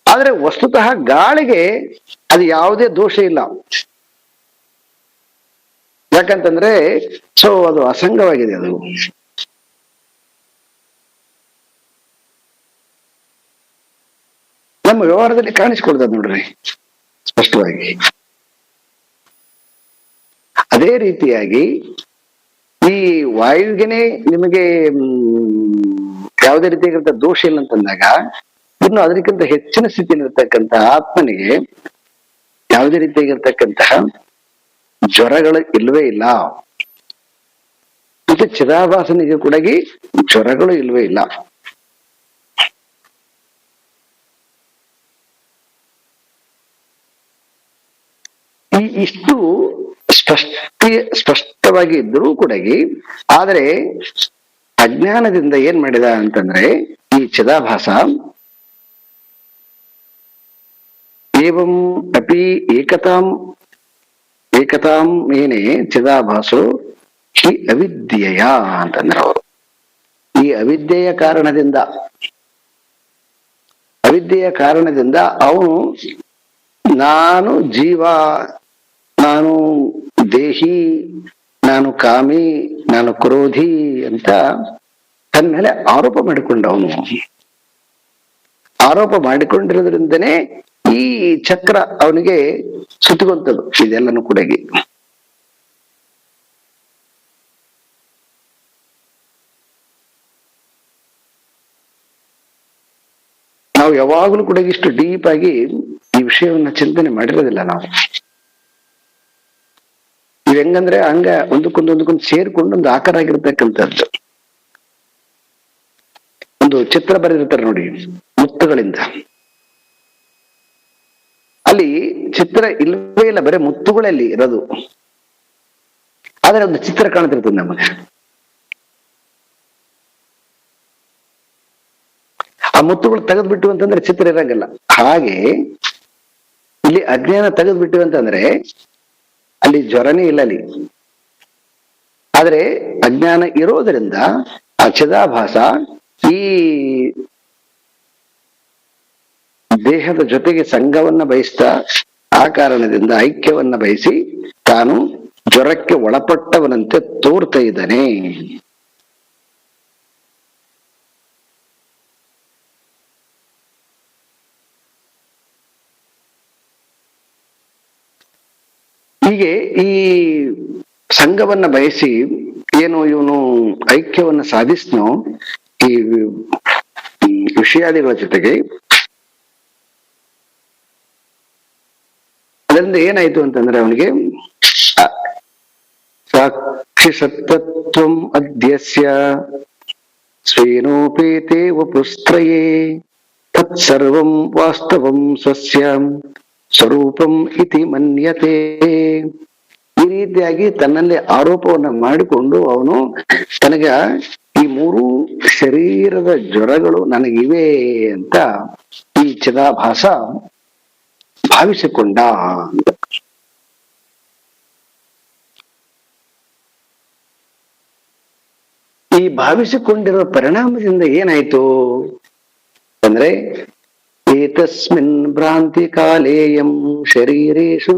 ಆದ್ರೆ ವಸ್ತುತಃ ಗಾಳಿಗೆ ಅದು ಯಾವುದೇ ದೋಷ ಇಲ್ಲ. ಯಾಕಂತಂದ್ರೆ ಸೊ ಅದು ಅಸಂಗವಾಗಿದೆ. ಅದು ನಮ್ಮ ವ್ಯವಹಾರದಲ್ಲಿ ಕಾಣಿಸ್ಕೊಳ್ತದೆ ನೋಡ್ರಿ ಸ್ಪಷ್ಟವಾಗಿ. ಅದೇ ರೀತಿಯಾಗಿ ಈ ವಾಯುವಿಗೆನೆ ನಿಮಗೆ ಯಾವುದೇ ರೀತಿಯಾಗಿರ್ತ ದೋಷ ಇಲ್ಲ ಅಂತಂದಾಗ, ಇನ್ನು ಅದಕ್ಕಿಂತ ಹೆಚ್ಚಿನ ಸ್ಥಿತಿಯಲ್ಲಿರ್ತಕ್ಕಂತಹ ಆತ್ಮನಿಗೆ ಯಾವುದೇ ರೀತಿಯಾಗಿರ್ತಕ್ಕಂತಹ ಜ್ವರಗಳು ಇಲ್ವೇ ಇಲ್ಲ. ಮತ್ತೆ ಚಿದಾಭಾಸನಿಗೆ ಕೂಡ ಜ್ವರಗಳು ಇಲ್ವೇ ಇಲ್ಲ. ಇಷ್ಟು ಸ್ಪಷ್ಟವಾಗಿ ಇದ್ರೂ ಕೂಡ ಆದರೆ ಅಜ್ಞಾನದಿಂದ ಏನ್ ಮಾಡಿದ ಅಂತಂದ್ರೆ ಈ ಚಿದಾಭಾಸ ಏವಂ ಅಪಿ ಏಕತಾಂ ಏನೇ ಚಿದಾಭಾಸೋ ಹಿ ಅವಿದ್ಯೆಯ ಅಂತಂದ್ರೆ ಅವರು ಈ ಅವಿದ್ಯೆಯ ಕಾರಣದಿಂದ ಅವನು ನಾನು ಜೀವ, ನಾನು ದೇಹಿ, ನಾನು ಕಾಮಿ, ನಾನು ಕ್ರೋಧಿ ಅಂತ ತನ್ನ ಮೇಲೆ ಆರೋಪ ಮಾಡಿಕೊಂಡವನು. ಆರೋಪ ಮಾಡಿಕೊಂಡಿರೋದ್ರಿಂದನೇ ಈ ಚಕ್ರ ಅವನಿಗೆ ಸುತ್ತುವಂಥದ್ದು ಇದೆಲ್ಲನೂ ಕೂಡ. ನಾವು ಯಾವಾಗಲೂ ಕೂಡ ಇಷ್ಟು ಡೀಪ್ ಆಗಿ ಈ ವಿಷಯವನ್ನ ಚಿಂತನೆ ಮಾಡಿರೋದಿಲ್ಲ ನಾವು. ಇವ್ ಹೆಂಗಂದ್ರೆ ಹಂಗ ಒಂದಕ್ಕೊಂದು ಸೇರ್ಕೊಂಡು ಒಂದು ಆಕಾರ ಆಗಿರ್ತಕ್ಕಂಥದ್ದು. ಒಂದು ಚಿತ್ರ ಬರೆದಿರ್ತಾರೆ ನೋಡಿ ಮುತ್ತುಗಳಿಂದ. ಅಲ್ಲಿ ಚಿತ್ರ ಇಲ್ಲವೇ ಇಲ್ಲ, ಬರೀ ಮುತ್ತುಗಳಲ್ಲಿ ಇರೋದು. ಆದ್ರೆ ಒಂದು ಚಿತ್ರ ಕಾಣ್ತಿರ್ತದೆ ನಮಗೆ. ಆ ಮುತ್ತುಗಳು ತೆಗೆದ್ಬಿಟ್ಟು ಅಂತಂದ್ರೆ ಚಿತ್ರ ಇರಂಗಿಲ್ಲ. ಹಾಗೆ ಇಲ್ಲಿ ಅಜ್ಞಾನ ತೆಗೆದ್ಬಿಟ್ಟು ಅಂತಂದ್ರೆ ಅಲ್ಲಿ ಜ್ವರನೇ ಇಲ್ಲ ಅಲ್ಲಿ. ಆದ್ರೆ ಅಜ್ಞಾನ ಇರೋದರಿಂದ ಆ ಚಿದಾಭಾಸ ಈ ದೇಹದ ಜೊತೆಗೆ ಸಂಘವನ್ನ ಬಯಸ್ತಾ, ಆ ಕಾರಣದಿಂದ ಐಕ್ಯವನ್ನ ಬಯಸಿ ತಾನು ಜ್ವರಕ್ಕೆ ಒಳಪಟ್ಟವನಂತೆ ತೋರ್ತಾ ಇದ್ದಾನೆ. ಹೀಗೆ ಈ ಸಂಘವನ್ನ ಬಯಸಿ ಏನು ಇವನು ಐಕ್ಯವನ್ನ ಸಾಧಿಸ್ನೋ ಈ ವಿಷಯಾದಿಗಳ ಜೊತೆಗೆ, ಅದರಿಂದ ಏನಾಯ್ತು ಅಂತಂದ್ರೆ ಅವನಿಗೆ ಸಾಕ್ಷಿ ಸತ್ತತ್ವಂ ಅದ್ಯಸ್ಯ ಸ್ವೇನೋಪೇತೆ ವಪುಸ್ತ್ರಯೇ ತತ್ಸರ್ವಂ ವಾಸ್ತವಂ ಸ್ವಸ್ಯ ಸ್ವರೂಪಂ ಇತಿ ಮನ್ಯತೆ. ಈ ರೀತಿಯಾಗಿ ತನ್ನಲ್ಲಿ ಆರೋಪವನ್ನ ಮಾಡಿಕೊಂಡು ಅವನು ತನಗ ಈ ಮೂರು ಶರೀರದ ಜ್ವರಗಳು ನನಗಿವೆ ಅಂತ ಈ ಚಿದಾಭಾಸ ಭಾವಿಸಿಕೊಂಡ ಅಂತ. ಈ ಭಾವಿಸಿಕೊಂಡಿರುವ ಪರಿಣಾಮದಿಂದ ಏನಾಯ್ತು ಅಂದ್ರೆ, ಏತಸ್ಮಿನ್ ಭ್ರಾಂತಿ ಕಾಲೇಯಂ ಶರೀರೇಶು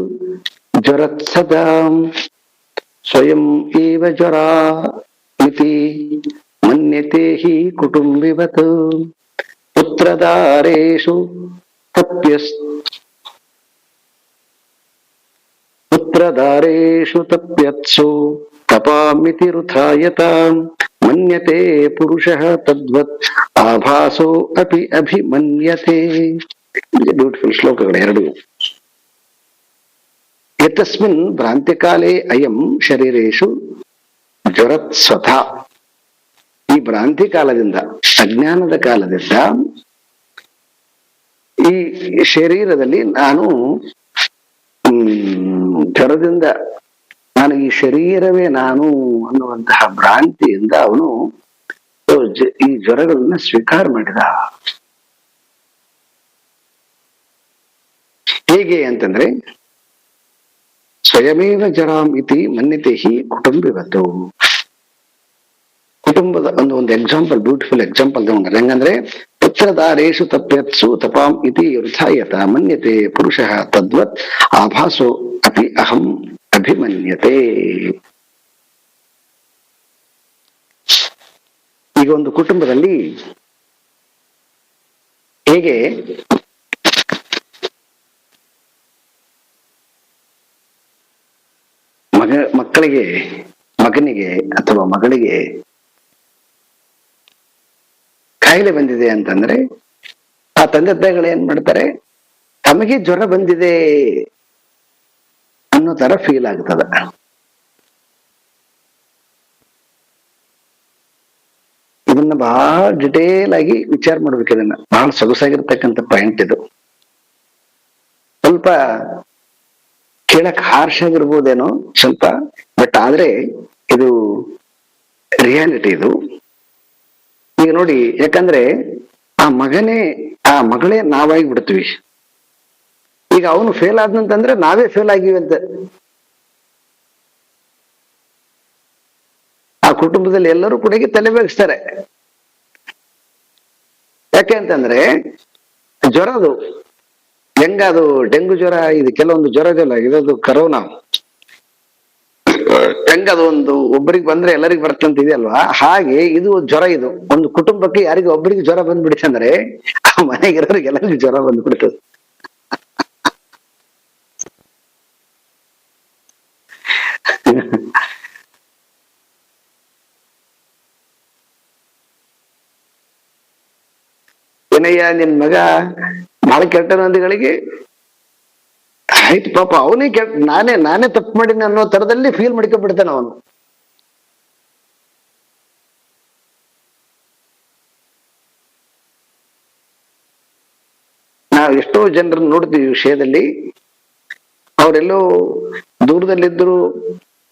ಜ್ವರತ್ಸದಾ ಸ್ವಯಂ ಏವ ಜ್ವರ ಇತಿ ಮನ್ಯತೆ ಹಿ ಕುಟುಂಬಿವತ್ ಪುತ್ರದಾರೇಷು ತಪ್ಯತ್ಸು ತಪಾಮಿತಿ ವೃಥಾಯತಾಂ ಮನ್ಯತೆ ಪುರುಷಃ ತದ್ವತ್ ಆಭಾಸೋ ಅಪಿ ಅಭಿಮನ್ಯತೆ. ಬ್ಯೂಟಿಫುಲ್ ಶ್ಲೋಕಗಳು ಎರಡು. ಯತಸ್ಮಿನ್ ಭ್ರಾಂತಿಕಾಲೇ ಅಯಂ ಶರೀರೇಶು ಜ್ವರತ್ ಸ್ವತಃ. ಈ ಭ್ರಾಂತಿ ಕಾಲದಿಂದ, ಅಜ್ಞಾನದ ಕಾಲದಿಂದ ಈ ಶರೀರದಲ್ಲಿ ನಾನು ಜ್ವರದಿಂದ, ನಾನು ಈ ಶರೀರವೇ ನಾನು ಅನ್ನುವಂತಹ ಭ್ರಾಂತಿಯಿಂದ ಅವನು ಈ ಜ್ವರಗಳನ್ನ ಸ್ವೀಕಾರ ಮಾಡಿದ. ಹೇಗೆ ಅಂತಂದ್ರೆ, ಸ್ವಯಮೇವ ಜರಾಂ ಇತಿ ಮನ್ಯತೆ ಹಿ ಕುಟುಂಬಿವತ್ತು. ಕುಟುಂಬದ ಒಂದು ಎಕ್ಸಾಂಪಲ್, ಬ್ಯೂಟಿಫುಲ್ ಎಕ್ಸಾಂಪಲ್ ತಗೊಂಡ್ರೆ ಹೆಂಗಂದ್ರೆ, ಪುತ್ರದಾರೇಶು ತಪ್ಯತ್ಸು ತಪಾಂ ಇತಿ ವೃಥಾಯತ ಮನ್ಯತೆ ಪುರುಷಃ ತದ್ವತ್ ಆಭಾಸೋ ಅಪಿ ಅಹಂ ಅಭಿಮನ್ಯತೆ. ಈಗ ಒಂದು ಕುಟುಂಬದಲ್ಲಿ ಹೇಗೆ ಮಗನಿಗೆ ಅಥವಾ ಮಗಳಿಗೆ ಕಾಯಿಲೆ ಬಂದಿದೆ ಅಂತಂದ್ರೆ, ಆ ತಂದೆ ತಾಯಿಗಳು ಏನ್ ಮಾಡ್ತಾರೆ, ತಮಗೆ ಜ್ವರ ಬಂದಿದೆ ಅನ್ನೋ ತರ ಫೀಲ್ ಆಗ್ತದ. ಇದನ್ನ ಬಹಳ ಡಿಟೇಲ್ ಆಗಿ ವಿಚಾರ ಮಾಡ್ಬೇಕು. ಇದನ್ನ ಬಹಳ ಸೊಗಸಾಗಿರ್ತಕ್ಕಂಥ ಪಾಯಿಂಟ್ ಇದು. ಸ್ವಲ್ಪ ಕೇಳಕ್ ಹಾರ್ಷ್ ಆಗಿರ್ಬೋದೇನೋ ಸ್ವಲ್ಪ, ಬಟ್ ಆದ್ರೆ ಇದು ರಿಯಾಲಿಟಿ ಇದು. ಈಗ ನೋಡಿ, ಯಾಕಂದ್ರೆ ಆ ಮಗಳೇ ನಾವಾಗಿ ಬಿಡ್ತೀವಿ. ಈಗ ಅವನು ಫೇಲ್ ಆದ್ನಂತಂದ್ರೆ ನಾವೇ ಫೇಲ್ ಆಗಿವಿ ಅಂತ. ಆ ಕುಟುಂಬದಲ್ಲಿ ಎಲ್ಲರೂ ಕೂಡ ತಲೆ ಬಗ್ಗಿಸ್ತಾರೆ. ಯಾಕೆ ಅಂತಂದ್ರೆ ಜ್ವರದು ಹೆಂಗದು ಡೆಂಗು ಜ್ವರ, ಇದು ಕೆಲವೊಂದು ಜ್ವರದಲ್ಲ, ಇದೊಂದು ಕರೋನಾ, ಹೆಂಗದು ಒಂದು ಒಬ್ಬರಿಗೆ ಬಂದ್ರೆ ಎಲ್ಲರಿಗೂ ಬರ್ತಂತ ಇದೆಯಲ್ವಾ, ಹಾಗೆ ಇದು ಜ್ವರ. ಇದು ಒಂದು ಕುಟುಂಬಕ್ಕೆ ಯಾರಿಗೆ ಒಬ್ಬರಿಗೆ ಜ್ವರ ಬಂದ್ಬಿಡ್ತಂದ್ರೆ ಆ ಮನೆಗಿರೋರಿಗೆ ಎಲ್ಲರಿಗೂ ಜ್ವರ ಬಂದ್ಬಿಡ್ತದೆ. ಏನಯ್ಯ ನಿನ್ ಮಗ ಬಹಳ ಕೆಟ್ಟ ಮಂದಿಗಳಿಗೆ ಆಯ್ತು ಪಾಪ, ಅವನೇ ನಾನೇ ತಪ್ಪು ಮಾಡಿನ ಅನ್ನೋ ತರದಲ್ಲಿ ಫೀಲ್ ಮಾಡ್ಕೊಂಡ್ಬಿಡ್ತಾನೆ ಅವನು. ನಾವು ಎಷ್ಟೋ ಜನರನ್ನು ನೋಡ್ತೀವಿ ವಿಷಯದಲ್ಲಿ, ಅವರೆಲ್ಲೋ ದೂರದಲ್ಲಿದ್ರು.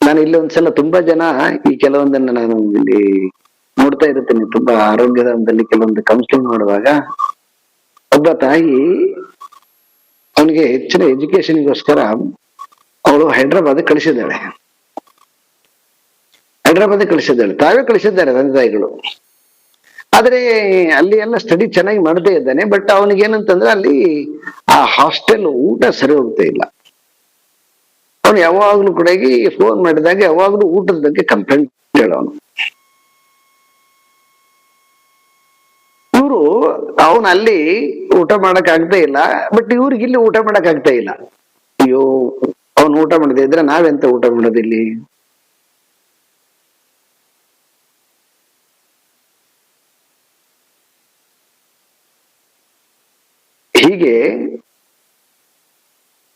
ನಾನು ಇಲ್ಲಿ ಒಂದ್ಸಲ ತುಂಬಾ ಜನ ಈ ಕೆಲವೊಂದನ್ನ ನಾನು ಇಲ್ಲಿ ನೋಡ್ತಾ ಇರುತ್ತೇನೆ. ತುಂಬಾ ಆರೋಗ್ಯದಲ್ಲಿ ಕೆಲವೊಂದು ಕೌನ್ಸಿಲಿಂಗ್ ಮಾಡುವಾಗ ಒಬ್ಬ ತಾಯಿ ಅವನಿಗೆ ಹೆಚ್ಚಿನ ಎಜುಕೇಶನ್ಗೋಸ್ಕರ ಅವಳು ಹೈದ್ರಾಬಾದ್ ಕಳಿಸಿದ್ದಾಳೆ. ತಾವೇ ಕಳಿಸಿದ್ದಾರೆ ತಂದೆ ತಾಯಿಗಳು. ಆದ್ರೆ ಅಲ್ಲಿ ಎಲ್ಲ ಸ್ಟಡಿ ಚೆನ್ನಾಗಿ ಮಾಡದೇ ಇದ್ದಾನೆ. ಬಟ್ ಅವನಿಗೆ ಏನಂತಂದ್ರೆ ಅಲ್ಲಿ ಆ ಹಾಸ್ಟೆಲ್ ಊಟ ಸರಿ ಹೋಗ್ತಾ ಇಲ್ಲ. ಅವನು ಯಾವಾಗ್ಲೂ ಕೂಡ ಫೋನ್ ಮಾಡಿದಾಗ ಯಾವಾಗ್ಲೂ ಊಟದ ಬಗ್ಗೆ ಕಂಪ್ಲೇಂಟ್ ಹೇಳೋನು. ಇವರು ಅವನು ಅಲ್ಲಿ ಊಟ ಮಾಡಕ್ ಆಗ್ತಾ ಇಲ್ಲ, ಬಟ್ ಇವ್ರಿಗೆ ಇಲ್ಲಿ ಊಟ ಮಾಡಕ್ ಆಗ್ತಾ ಇಲ್ಲ. ಅಯ್ಯೋ ಅವನು ಊಟ ಮಾಡದೇ ಇದ್ರೆ ನಾವೆಂತ ಊಟ ಮಾಡೋದಿಲ್ಲಿ? ಹೀಗೆ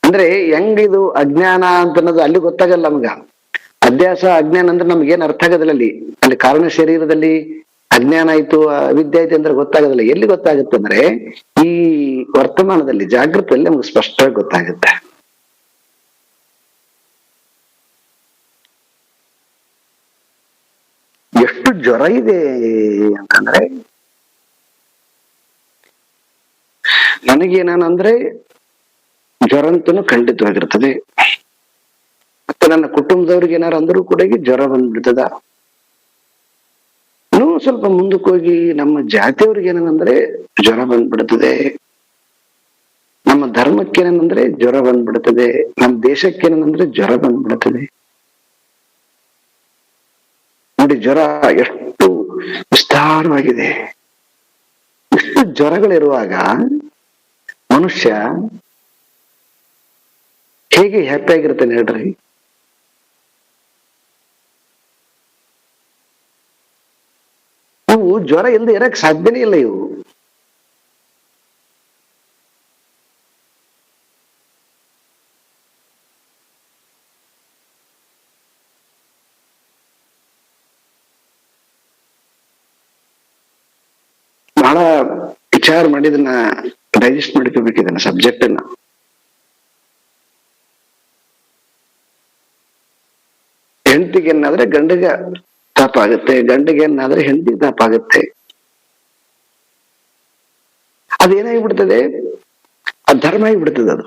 ಅಂದ್ರೆ ಹೆಂಗಿದು ಅಜ್ಞಾನ ಅಂತ ಅನ್ನೋದು ಅಲ್ಲಿ ಗೊತ್ತಾಗಲ್ಲ ನಮ್ಗ. ಅಧ್ಯಾಸ ಅಜ್ಞಾನ ಅಂದ್ರೆ ನಮ್ಗೆ ಏನ್ ಅರ್ಥ ಆಗೋದಿಲ್ಲ ಅಲ್ಲಿ. ಅಲ್ಲಿ ಕಾರಣ ಶರೀರದಲ್ಲಿ ಅಜ್ಞಾನ ಆಯ್ತು ಅವಿದ್ಯೆ ಆಯ್ತು ಅಂದ್ರೆ ಗೊತ್ತಾಗೋದಿಲ್ಲ. ಎಲ್ಲಿ ಗೊತ್ತಾಗುತ್ತೆ ಅಂದ್ರೆ ಈ ವರ್ತಮಾನದಲ್ಲಿ ಜಾಗೃತದಲ್ಲಿ ನಮ್ಗೆ ಸ್ಪಷ್ಟವಾಗಿ ಗೊತ್ತಾಗುತ್ತೆ. ಎಷ್ಟು ಜ್ವರ ಇದೆ ಅಂತಂದ್ರೆ, ನನಗೇನಂದ್ರೆ ಜ್ವರ ಅಂತೂ ಖಂಡಿತವಾಗಿರ್ತದೆ. ಮತ್ತೆ ನನ್ನ ಕುಟುಂಬದವ್ರಿಗೆ ಏನಾರು ಅಂದ್ರೂ ಕೂಡ ಜ್ವರ ಬಂದ್ಬಿಡ್ತದ. ಇನ್ನೂ ಸ್ವಲ್ಪ ಮುಂದಕ್ಕೆ ಹೋಗಿ ನಮ್ಮ ಜಾತಿಯವ್ರಿಗೆ ಏನಂದ್ರೆ ಜ್ವರ ಬಂದ್ಬಿಡ್ತದೆ. ನಮ್ಮ ಧರ್ಮಕ್ಕೇನಂದ್ರೆ ಜ್ವರ ಬಂದ್ಬಿಡ್ತದೆ. ನಮ್ಮ ದೇಶಕ್ಕೇನಂದ್ರೆ ಜ್ವರ ಬಂದ್ಬಿಡ್ತದೆ. ನೋಡಿ ಜ್ವರ ಎಷ್ಟು ವಿಸ್ತಾರವಾಗಿದೆ. ಇಷ್ಟು ಜ್ವರಗಳಿರುವಾಗ ಮನುಷ್ಯ ಹೇಗೆ ಹ್ಯಾಪಿ ಆಗಿರ್ತಾನೆ ಹೇಳ್ರಿ? ಇವು ಜ್ವರ ಇಲ್ಲದೆ ಇರಕ್ ಸಾಧ್ಯನೇ ಇಲ್ಲ. ಇವು ಬಹಳ ವಿಚಾರ ಮಾಡಿ ಇದನ್ನ ಡೈಜೆಸ್ಟ್ ಮಾಡ್ಕೋಬೇಕಿದನ್ನ ಸಬ್ಜೆಕ್ಟ್ ಅನ್ನ. ಹೆಂಡತಿಗೆ ಏನಾದ್ರೆ ಗಂಡಿಗೆ ತಾಪ ಆಗುತ್ತೆ, ಗಂಡಿಗೆ ಏನಾದ್ರೆ ಹೆಂಡತಿಗೆ ತಾಪ ಆಗುತ್ತೆ. ಅದೇನಾಗಿಬಿಡ್ತದೆ, ಅದು ಧರ್ಮ ಆಗಿಬಿಡ್ತದೆ. ಅದು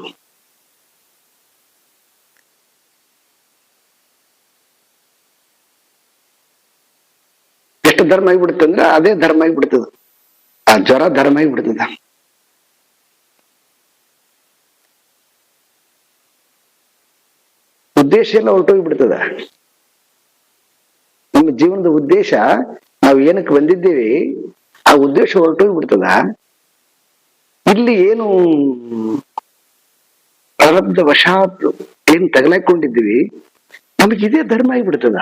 ಎಷ್ಟು ಧರ್ಮ ಆಗಿಬಿಡುತ್ತೆ ಅಂದ್ರೆ ಅದೇ ಧರ್ಮ ಆಗಿಬಿಡ್ತದ. ಆ ಜ್ವರ ಧರ್ಮ ಆಗಿಬಿಡ್ತದ. ಉದ್ದೇಶ ಎಲ್ಲ ಹೊರಟೋಗ್ಬಿಡ್ತದ. ನಮ್ಮ ಜೀವನದ ಉದ್ದೇಶ, ನಾವು ಏನಕ್ಕೆ ಬಂದಿದ್ದೇವೆ ಆ ಉದ್ದೇಶ ಹೊರಟೋಗ್ಬಿಡ್ತದ. ಇಲ್ಲಿ ಏನು ಪ್ರಾರಬ್ಧ ವಶಾತ್ ಏನ್ ತಗಲಾಕೊಂಡಿದ್ದೀವಿ ನಮಗೆ ಇದೇ ಧರ್ಮ ಆಗಿಬಿಡ್ತದ.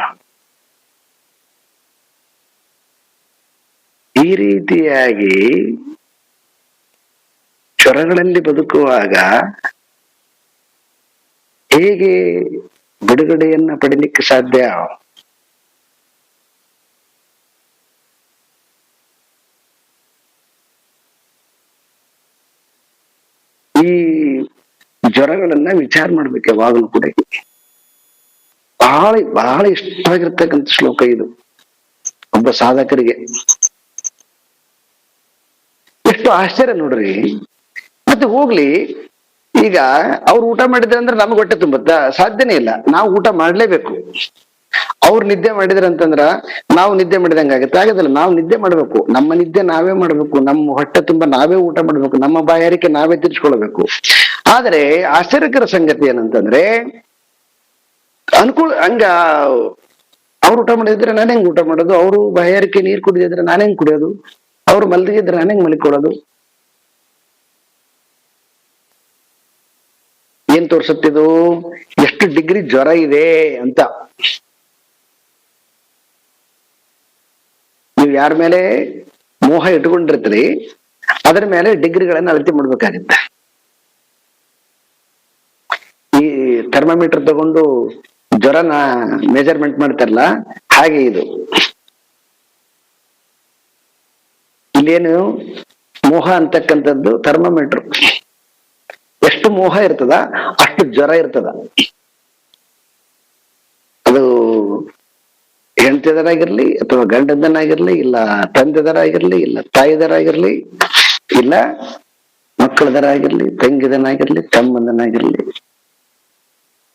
ಈ ರೀತಿಯಾಗಿ ಜ್ವರಗಳಲ್ಲಿ ಬದುಕುವಾಗ ಹೇಗೆ ಬಿಡುಗಡೆಯನ್ನ ಪಡಿಲಿಕ್ಕೆ ಸಾಧ್ಯ? ಈ ಜ್ವರಗಳನ್ನ ವಿಚಾರ ಮಾಡ್ಬೇಕು ಯಾವಾಗಲೂ ಕೂಡ. ಬಹಳ ಬಹಳ ಇಷ್ಟವಾಗಿರ್ತಕ್ಕಂಥ ಶ್ಲೋಕ ಇದು ಒಬ್ಬ ಸಾಧಕರಿಗೆ. ಎಷ್ಟು ಆಶ್ಚರ್ಯ ನೋಡ್ರಿ. ಮತ್ತೆ ಹೋಗ್ಲಿ, ಈಗ ಅವ್ರು ಊಟ ಮಾಡಿದ್ರೆ ಅಂದ್ರೆ ನಮ್ಗೆ ಹೊಟ್ಟೆ ತುಂಬುತ್ತಾ? ಸಾಧ್ಯನೇ ಇಲ್ಲ. ನಾವು ಊಟ ಮಾಡ್ಲೇಬೇಕು. ಅವ್ರು ನಿದ್ದೆ ಮಾಡಿದ್ರ ಅಂತಂದ್ರ ನಾವು ನಿದ್ದೆ ಮಾಡಿದಂಗಾಗತ್ತೆ? ಆಗೋದಿಲ್ಲ. ನಾವು ನಿದ್ದೆ ಮಾಡ್ಬೇಕು. ನಮ್ಮ ನಿದ್ದೆ ನಾವೇ ಮಾಡ್ಬೇಕು. ನಮ್ಮ ಹೊಟ್ಟೆ ತುಂಬಾ ನಾವೇ ಊಟ ಮಾಡ್ಬೇಕು. ನಮ್ಮ ಬಾಯಾರಿಕೆ ನಾವೇ ತೀರ್ಸ್ಕೊಳ್ಬೇಕು. ಆದ್ರೆ ಆಶ್ಚರ್ಯಕರ ಸಂಗತಿ ಏನಂತಂದ್ರೆ, ಅನುಕೂಲ ಹಂಗ ಅವ್ರು ಊಟ ಮಾಡಿದ್ರೆ ನಾನು ಹೆಂಗ್ ಊಟ ಮಾಡೋದು? ಅವರು ಬಾಯಾರಿಕೆ ನೀರು ಕುಡಿದಿದ್ರೆ ನಾನು ಹೆಂಗ್ ಕುಡಿಯೋದು? ಅವ್ರು ಮಲಗಿದ್ರೆ ನಾನು ಹೆಂಗ್ ಮಲಿಕೊಳ್ಳೋದು? ಏನ್ ತೋರ್ಸುತ್ತಿದು? ಎಷ್ಟು ಡಿಗ್ರಿ ಜ್ವರ ಇದೆ ಅಂತ. ನೀವು ಯಾರ ಮೇಲೆ ಮೋಹ ಇಟ್ಕೊಂಡಿರ್ತೀರಿ ಅದರ ಮೇಲೆ ಡಿಗ್ರಿಗಳನ್ನ ಅಳತೆ ಮಾಡ್ಬೇಕಾಗತ್ತೆ. ಈ ಥರ್ಮಾಮೀಟರ್ ತಗೊಂಡು ಜ್ವರನ ಮೆಜರ್ಮೆಂಟ್ ಮಾಡ್ತಾರಲ್ಲ ಹಾಗೆ ಇದು. ಇಲ್ಲೇನು ಮೋಹ ಅಂತಕ್ಕಂಥದ್ದು ಥರ್ಮಾಮೀಟರ್. ಎಷ್ಟು ಮೋಹ ಇರ್ತದ ಅಷ್ಟು ಜ್ವರ ಇರ್ತದ. ಅದು ಹೆಂಡತಿದರಾಗಿರ್ಲಿ ಅಥವಾ ಗಂಡದನಾಗಿರ್ಲಿ, ಇಲ್ಲ ತಂದೆದರಾಗಿರ್ಲಿ, ಇಲ್ಲ ತಾಯಿದರಾಗಿರ್ಲಿ, ಇಲ್ಲ ಮಕ್ಕಳದರಾಗಿರ್ಲಿ, ತಂಗಿದನಾಗಿರ್ಲಿ, ತಮ್ಮಂದನಾಗಿರ್ಲಿ,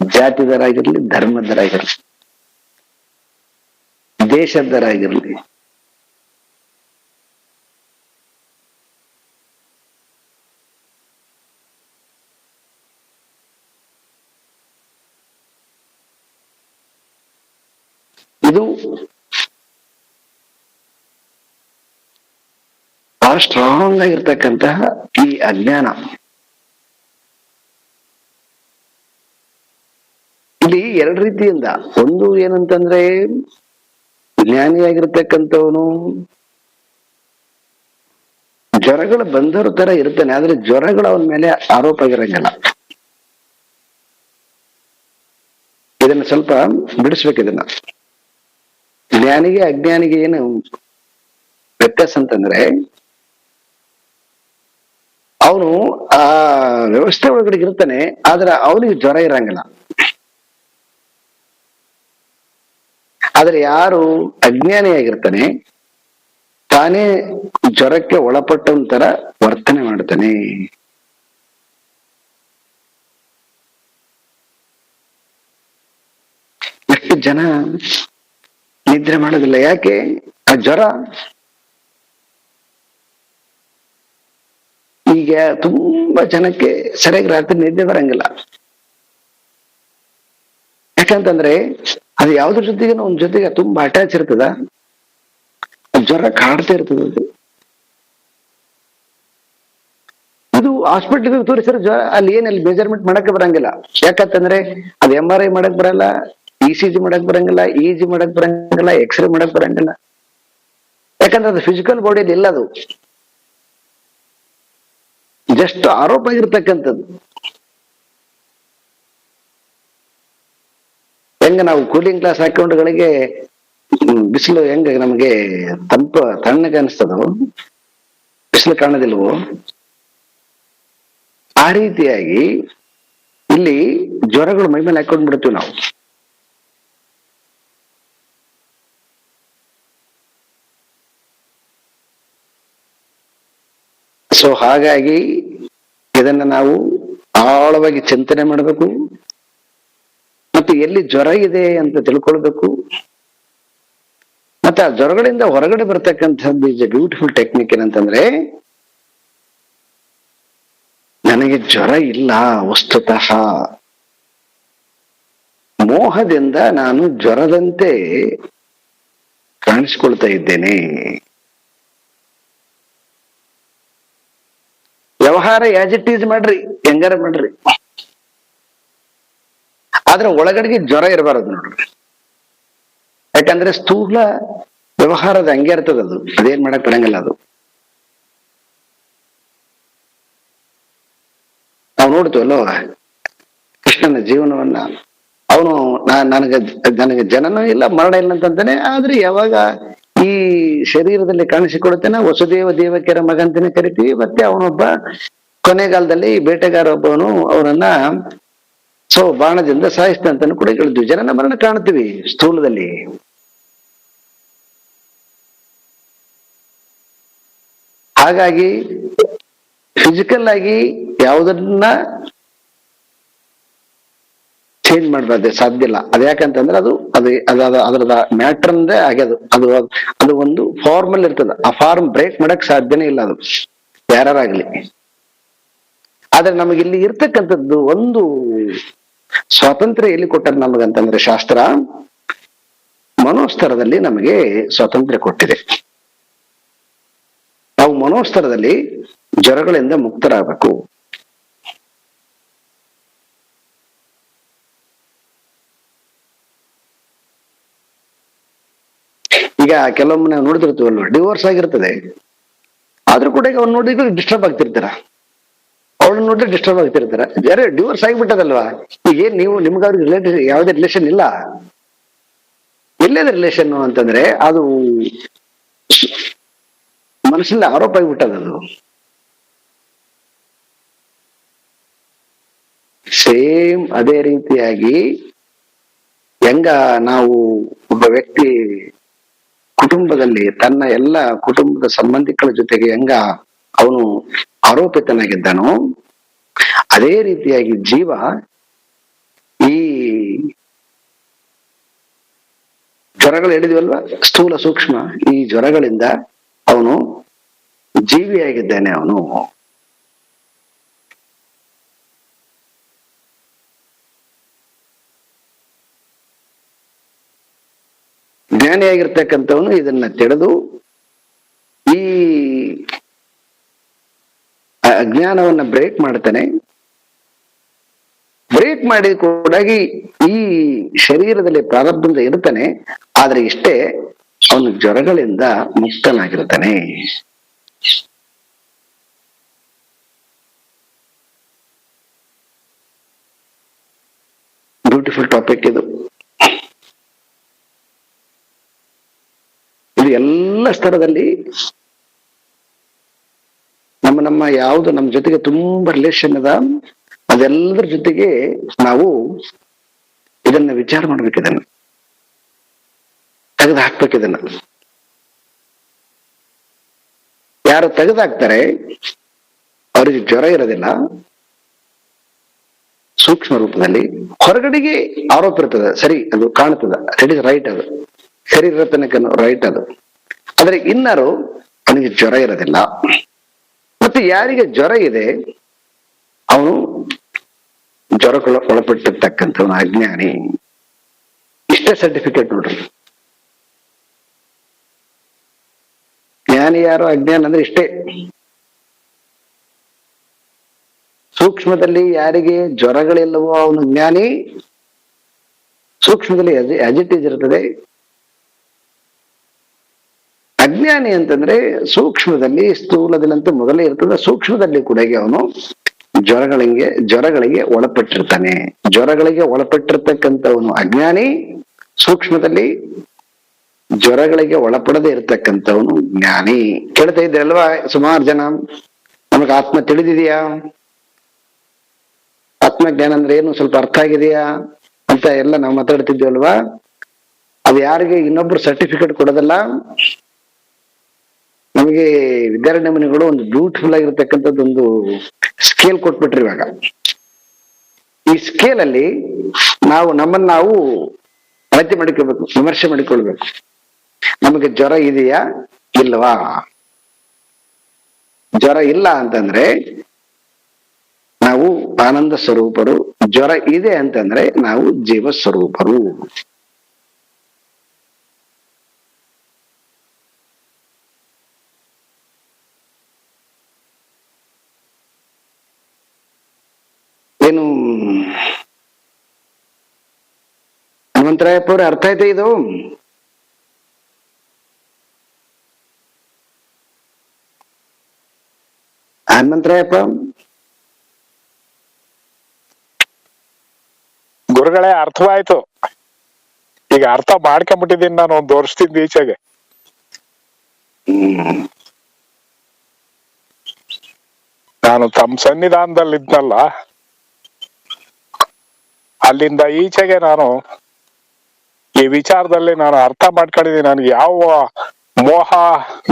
ಜಾತಿದರಾಗಿರ್ಲಿ, ಧರ್ಮದರಾಗಿರ್ಲಿ, ದೇಶದರಾಗಿರ್ಲಿ, ಇದು ಬಹಳ ಸ್ಟ್ರಾಂಗ್ ಆಗಿರ್ತಕ್ಕಂತಹ ಈ ಅಜ್ಞಾನ. ಎರಡು ರೀತಿಯಿಂದ. ಒಂದು ಏನಂತಂದ್ರೆ ಜ್ಞಾನಿಯಾಗಿರ್ತಕ್ಕಂಥವನು ಜ್ವರಗಳು ಬಂದವರು ತರ ಇರ್ತಾನೆ, ಆದ್ರೆ ಜ್ವರಗಳು ಅವನ ಮೇಲೆ ಆರೋಪ ಆಗಿರಂಗಿಲ್ಲ. ಇದನ್ನ ಸ್ವಲ್ಪ ಬಿಡಿಸ್ಬೇಕು. ಇದನ್ನ ಜ್ಞಾನಿಗೆ ಅಜ್ಞಾನಿಗೆ ಏನು ವ್ಯತ್ಯಾಸ ಅಂತಂದ್ರೆ, ಅವನು ಆ ವ್ಯವಸ್ಥೆ ಒಳಗಡೆ ಇರ್ತಾನೆ, ಆದ್ರೆ ಅವನಿಗೆ ಜ್ವರ ಇರಂಗಿಲ್ಲ. ಆದ್ರೆ ಯಾರು ಅಜ್ಞಾನಿಯಾಗಿರ್ತಾನೆ ತಾನೇ ಜ್ವರಕ್ಕೆ ಒಳಪಟ್ಟಂತರ ವರ್ತನೆ ಮಾಡ್ತಾನೆ. ಎಷ್ಟು ಜನ ನಿದ್ರೆ ಮಾಡೋದಿಲ್ಲ, ಯಾಕೆ? ಆ ಜ್ವರ. ಈಗ ತುಂಬಾ ಜನಕ್ಕೆ ಸರಿಯಾಗಿ ರಾತ್ರಿ ನಿದ್ದೆ ಬರಂಗಿಲ್ಲ. ಯಾಕಂತಂದ್ರೆ ಅದು ಯಾವ್ದ್ರ ಜೊತೆಗೆ ಒಂದ್ ಜೊತೆಗೆ ತುಂಬಾ ಅಟ್ಯಾಚ್ ಇರ್ತದ, ಜ್ವರ ಕಾಡ್ತಾ ಇರ್ತದ. ಅದು ಹಾಸ್ಪಿಟ್ಲಿಗೆ ತೋರಿಸಿದ್ರೆ ಜ್ವರ ಅಲ್ಲಿ ಏನಲ್ಲಿ ಮೆಜರ್ಮೆಂಟ್ ಮಾಡಕ್ಕೆ ಬರಂಗಿಲ್ಲ. ಯಾಕಂತಂದ್ರೆ ಅದು MRI ಮಾಡಕ್ ಬರಲ್ಲ, ECG ಮಾಡಕ್ ಬರಂಗಿಲ್ಲ, EG ಮಾಡಕ್ ಬರಂಗಿಲ್ಲ, ಎಕ್ಸ್ರೇ ಮಾಡಕ್ ಬರಂಗಿಲ್ಲ. ಯಾಕಂದ್ರೆ ಅದು ಫಿಸಿಕಲ್ ಬಾಡಿಯಲ್ಲಿ ಇಲ್ಲ, ಅದು ಜಸ್ಟ್ ಆರೋಪ ಆಗಿರ್ತಕ್ಕಂಥದ್ದು. ಹೆಂಗ ನಾವು ಕೂಲಿಂಗ್ ಗ್ಲಾಸ್ ಹಾಕೊಂಡುಗಳಿಗೆ ಬಿಸಿಲು ಹೆಂಗ ನಮಗೆ ತಣ್ಣಗೆ ಅನಿಸ್ತದೋ, ಬಿಸಿಲು ಕಾಣೋದಿಲ್ವೋ, ಆ ರೀತಿಯಾಗಿ ಇಲ್ಲಿ ಜ್ವರಗಳು ಮೈ ಮೇಲೆ ಹಾಕೊಂಡ್ ಬಿಡ್ತೀವಿ ನಾವು. ಸೊ ಹಾಗಾಗಿ ಇದನ್ನ ನಾವು ಆಳವಾಗಿ ಚಿಂತನೆ ಮಾಡಬೇಕು, ಮತ್ತು ಎಲ್ಲಿ ಜ್ವರ ಇದೆ ಅಂತ ತಿಳ್ಕೊಳ್ಬೇಕು. ಮತ್ತೆ ಆ ಜ್ವರಗಳಿಂದ ಹೊರಗಡೆ ಬರ್ತಕ್ಕಂಥದ್ದು ಈಸ್ ಎ ಬ್ಯೂಟಿಫುಲ್ ಟೆಕ್ನಿಕ್. ಏನಂತಂದ್ರೆ, ನನಗೆ ಜ್ವರ ಇಲ್ಲ, ವಸ್ತುತಃ ಮೋಹದಿಂದ ನಾನು ಜ್ವರದಂತೆ ಕಾಣಿಸ್ಕೊಳ್ತಾ ಇದ್ದೇನೆ. ವ್ಯವಹಾರ ಆಸ್ ಇಟ್ ಈಸ್ ಮಾಡ್ರಿ, ಹೆಂಗಾರ ಮಾಡ್ರಿ, ಆದ್ರೆ ಒಳಗಡೆಗೆ ಜ್ವರ ಇರಬಾರದು ನೋಡ್ರಿ. ಯಾಕಂದ್ರೆ ಸ್ಥೂಲ ವ್ಯವಹಾರದ ಹಂಗೆ ಇರ್ತದ, ಅದೇನ್ ಮಾಡಕ್ ಬರಂಗಿಲ್ಲ. ಅದು ನಾವು ನೋಡ್ತೀವಲ್ಲೋ ಕೃಷ್ಣನ ಜೀವನವನ್ನ. ಅವನು ನನಗೆ ಜನನೂ ಇಲ್ಲ ಮರಣ ಇಲ್ಲ ಅಂತಂತಾನೆ, ಆದ್ರೆ ಯಾವಾಗ ಈ ಶರೀರದಲ್ಲಿ ಕಾಣಿಸಿಕೊಡುತ್ತೇನೆ ವಸುದೇವ ದೇವಕಿಯರ ಮಗಂತನೇ ಕರಿತೀವಿ. ಮತ್ತೆ ಅವನೊಬ್ಬ ಕೊನೆಗಾಲದಲ್ಲಿ ಬೇಟೆಗಾರ ಒಬ್ಬವನು ಅವನನ್ನ ಬಾಣದಿಂದ ಸಾಯಿಸ್ತಂತಾನು ಕೂಡ ಹೇಳಿದ್ವಿ. ಜನನ ಮರಣ ಕಾಣ್ತೀವಿ ಸ್ಥೂಲದಲ್ಲಿ. ಹಾಗಾಗಿ ಫಿಸಿಕಲ್ ಆಗಿ ಯಾವುದನ್ನ ಚೇಂಜ್ ಮಾಡಬಾರ್ದು, ಸಾಧ್ಯ ಇಲ್ಲ. ಅದ್ ಯಾಕಂತಂದ್ರೆ ಅದರದ ಮ್ಯಾಟರ್ ಅಂದೇ ಆಗ್ಯದು. ಅದು ಒಂದು ಫಾರ್ಮಲ್ ಇರ್ತದ, ಆ ಫಾರ್ಮ್ ಬ್ರೇಕ್ ಮಾಡಕ್ ಸಾಧ್ಯನೇ ಇಲ್ಲ, ಅದು ಯಾರಾಗ್ಲಿ. ಆದ್ರೆ ನಮಗೆ ಇಲ್ಲಿ ಇರ್ತಕ್ಕಂಥದ್ದು ಒಂದು ಸ್ವಾತಂತ್ರ್ಯ ಎಲ್ಲಿ ಕೊಟ್ಟದ ನಮಗಂತಂದ್ರೆ, ಶಾಸ್ತ್ರ ಮನೋಸ್ತರದಲ್ಲಿ ನಮಗೆ ಸ್ವಾತಂತ್ರ್ಯ ಕೊಟ್ಟಿದೆ. ನಾವು ಮನೋಸ್ತರದಲ್ಲಿ ಜ್ವರಗಳಿಂದ ಮುಕ್ತರಾಗಬೇಕು. ಈಗ ಕೆಲವೊಮ್ಮೆ ನಾವು ನೋಡ್ತಿರ್ತೀವಲ್ವ, ಡಿವೋರ್ಸ್ ಆಗಿರ್ತದೆ, ಆದ್ರೂ ಕೂಡ ಅವ್ನು ನೋಡಿದ್ರೆ ಡಿಸ್ಟರ್ಬ್ ಆಗ್ತಿರ್ತಾರ, ಅವಳನ್ನ ನೋಡಿದ್ರೆ ಡಿಸ್ಟರ್ಬ್ ಆಗ್ತಿರ್ತಾರ. ಯಾರೇ ಡಿವೋರ್ಸ್ ಆಗಿಬಿಟ್ಟದಲ್ವಾ, ಈಗ ಏನ್ ನೀವು ನಿಮ್ಗೆ ಅವ್ರಿಗೆ ಯಾವುದೇ ರಿಲೇಷನ್ ಇಲ್ಲ. ಎಲ್ಲದ ರಿಲೇಷನ್ ಅಂತಂದ್ರೆ ಅದು ಮನಸ್ಸಲ್ಲಿ ಆರೋಪ ಆಗಿಬಿಟ್ಟದದು. ಸೇಮ್ ಅದೇ ರೀತಿಯಾಗಿ ಹೆಂಗ ನಾವು ಒಬ್ಬ ವ್ಯಕ್ತಿ ಕುಟುಂಬದಲ್ಲಿ ತನ್ನ ಎಲ್ಲ ಕುಟುಂಬದ ಸಂಬಂಧಿಕರ ಜೊತೆಗೆ ಹೆಂಗ ಅವನು ಆರೋಪಿತನಾಗಿದ್ದಾನೋ, ಅದೇ ರೀತಿಯಾಗಿ ಜೀವ ಈ ಜ್ವರಗಳು ಹೇಳಿದ್ವಲ್ವಾ, ಸ್ಥೂಲ ಸೂಕ್ಷ್ಮ, ಈ ಜ್ವರಗಳಿಂದ ಅವನು ಜೀವಿಯಾಗಿದ್ದಾನೆ. ಅವನು ಜ್ಞಾನಿಯಾಗಿರ್ತಕ್ಕಂಥವನು ಇದನ್ನ ತಿಳಿದು ಈ ಅಜ್ಞಾನವನ್ನ ಬ್ರೇಕ್ ಮಾಡ್ತಾನೆ. ಬ್ರೇಕ್ ಮಾಡಿ ಕೂಡಾಗಿ ಈ ಶರೀರದಲ್ಲಿ ಪ್ರಾರಬ್ಧದಿಂದ ಇರ್ತಾನೆ, ಆದ್ರೆ ಇಷ್ಟೇ ಅವನು ಜ್ವರಗಳಿಂದ ಮುಕ್ತನಾಗಿರ್ತಾನೆ. ಬ್ಯೂಟಿಫುಲ್ ಟಾಪಿಕ್ ಇದು. ಇದು ಎಲ್ಲ ಸ್ತರದಲ್ಲಿ ನಮ್ಮ ಯಾವುದು ನಮ್ಮ ಜೊತೆಗೆ ತುಂಬಾ ರಿಲೇಷನ್ ಅದ, ಅದೆಲ್ಲರ ಜೊತೆಗೆ ನಾವು ಇದನ್ನ ವಿಚಾರ ಮಾಡ್ಬೇಕು, ಇದನ್ನ ತೆಗೆದು ಹಾಕ್ಬೇಕು. ಇದನ್ನ ಯಾರು ತೆಗೆದಾಕ್ತಾರೆ ಅವರಿಗೆ ಜ್ವರ ಇರೋದಿಲ್ಲ, ಸೂಕ್ಷ್ಮ ರೂಪದಲ್ಲಿ. ಹೊರಗಡೆಗೆ ಆರೋಪ ಇರ್ತದೆ, ಸರಿ ಅದು ಕಾಣ್ತದ, ಇಟ್ ಇಸ್ ರೈಟ್, ಅದು ಶರೀರ ತನಕ ರೈಟ್ ಅದು. ಆದ್ರೆ ಇನ್ನರು ಅವನಿಗೆ ಜ್ವರ ಇರೋದಿಲ್ಲ. ಮತ್ತೆ ಯಾರಿಗೆ ಜ್ವರ ಇದೆ ಅವನು ಜ್ವರಕ್ಕೆ ಒಳಪಟ್ಟಿರ್ತಕ್ಕಂಥವನು ಅಜ್ಞಾನಿ. ಇಷ್ಟೇ ಸರ್ಟಿಫಿಕೇಟ್ ನೋಡ್ರಿ. ಜ್ಞಾನಿ ಯಾರು, ಅಜ್ಞಾನ ಅಂದ್ರೆ ಇಷ್ಟೇ. ಸೂಕ್ಷ್ಮದಲ್ಲಿ ಯಾರಿಗೆ ಜ್ವರಗಳಿಲ್ಲವೋ ಅವನು ಜ್ಞಾನಿ. ಸೂಕ್ಷ್ಮದಲ್ಲಿ ಅಜಿಟೇಜ್ ಇರ್ತದೆ. ಅಜ್ಞಾನಿ ಅಂತಂದ್ರೆ ಸೂಕ್ಷ್ಮದಲ್ಲಿ, ಸ್ಥೂಲದಲ್ಲಿ ಅಂತ ಮೊದಲೇ ಇರ್ತದೆ, ಸೂಕ್ಷ್ಮದಲ್ಲಿ ಕೂಡ ಅವನು ಜ್ವರಗಳಿಗೆ ಒಳಪಟ್ಟಿರ್ತಾನೆ. ಜ್ವರಗಳಿಗೆ ಒಳಪಟ್ಟಿರ್ತಕ್ಕಂಥವನು ಅಜ್ಞಾನಿ. ಸೂಕ್ಷ್ಮದಲ್ಲಿ ಜ್ವರಗಳಿಗೆ ಒಳಪಡದೆ ಇರತಕ್ಕಂಥವನು ಜ್ಞಾನಿ. ಕೇಳ್ತಾ ಇದ್ರಲ್ವಾ ಸುಮಾರು ಜನ, ನಮಗ್ ಆತ್ಮ ತಿಳಿದಿದೆಯಾ, ಆತ್ಮಜ್ಞಾನ ಅಂದ್ರೆ ಏನು ಸ್ವಲ್ಪ ಅರ್ಥ ಆಗಿದೆಯಾ ಅಂತ ಎಲ್ಲ ನಾವು ಮಾತಾಡ್ತಿದ್ವಿ. ಅದು ಯಾರಿಗೆ ಇನ್ನೊಬ್ರು ಸರ್ಟಿಫಿಕೇಟ್ ಕೊಡೋದಲ್ಲ. ನಮಗೆ ವಿದ್ಯಾರಣ್ಯ ಮುನಿಗಳು ಒಂದು ಬ್ಯೂಟಿಫುಲ್ ಆಗಿರ್ತಕ್ಕಂಥದ್ದು ಒಂದು ಸ್ಕೇಲ್ ಕೊಟ್ಬಿಟ್ರಿ. ಇವಾಗ ಈ ಸ್ಕೇಲ್ ಅಲ್ಲಿ ನಮ್ಮನ್ನ ನಾವು ಅಳತೆ ಮಾಡಿಕೊಳ್ಬೇಕು, ವಿಮರ್ಶೆ ಮಾಡಿಕೊಳ್ಬೇಕು. ನಮಗೆ ಜ್ವರ ಇದೆಯಾ ಇಲ್ವಾ? ಜ್ವರ ಇಲ್ಲ ಅಂತಂದ್ರೆ ನಾವು ಆನಂದ ಸ್ವರೂಪರು, ಜ್ವರ ಇದೆ ಅಂತಂದ್ರೆ ನಾವು ಜೀವ ಸ್ವರೂಪರು. ಏನು ಹನುಮಂತರಾಯಪ್ಪ ಅವ್ರೆ, ಅರ್ಥ ಆಯ್ತಾ ಇದು? ಹನುಮಂತರಾಯಪ್ಪ ಗುರುಗಳೇ, ಅರ್ಥವಾಯ್ತು. ಈಗ ಅರ್ಥ ಮಾಡ್ಕೊಂಡ್ಬಿಟ್ಟಿದ್ದೀನಿ ನಾನು ಒಂದ್ ವರ್ಷದಿಂದ ಈಚೆಗೆ. ನಾನು ತಮ್ಮ ಸನ್ನಿಧಾನದಲ್ಲಿ ಇದ್ನಲ್ಲ, ಅಲ್ಲಿಂದ ಈಚೆಗೆ ನಾನು ಈ ವಿಚಾರದಲ್ಲಿ ನಾನು ಅರ್ಥ ಮಾಡ್ಕೊಂಡಿದ್ದೀನಿ. ನನಗೆ ಯಾವ ಮೋಹ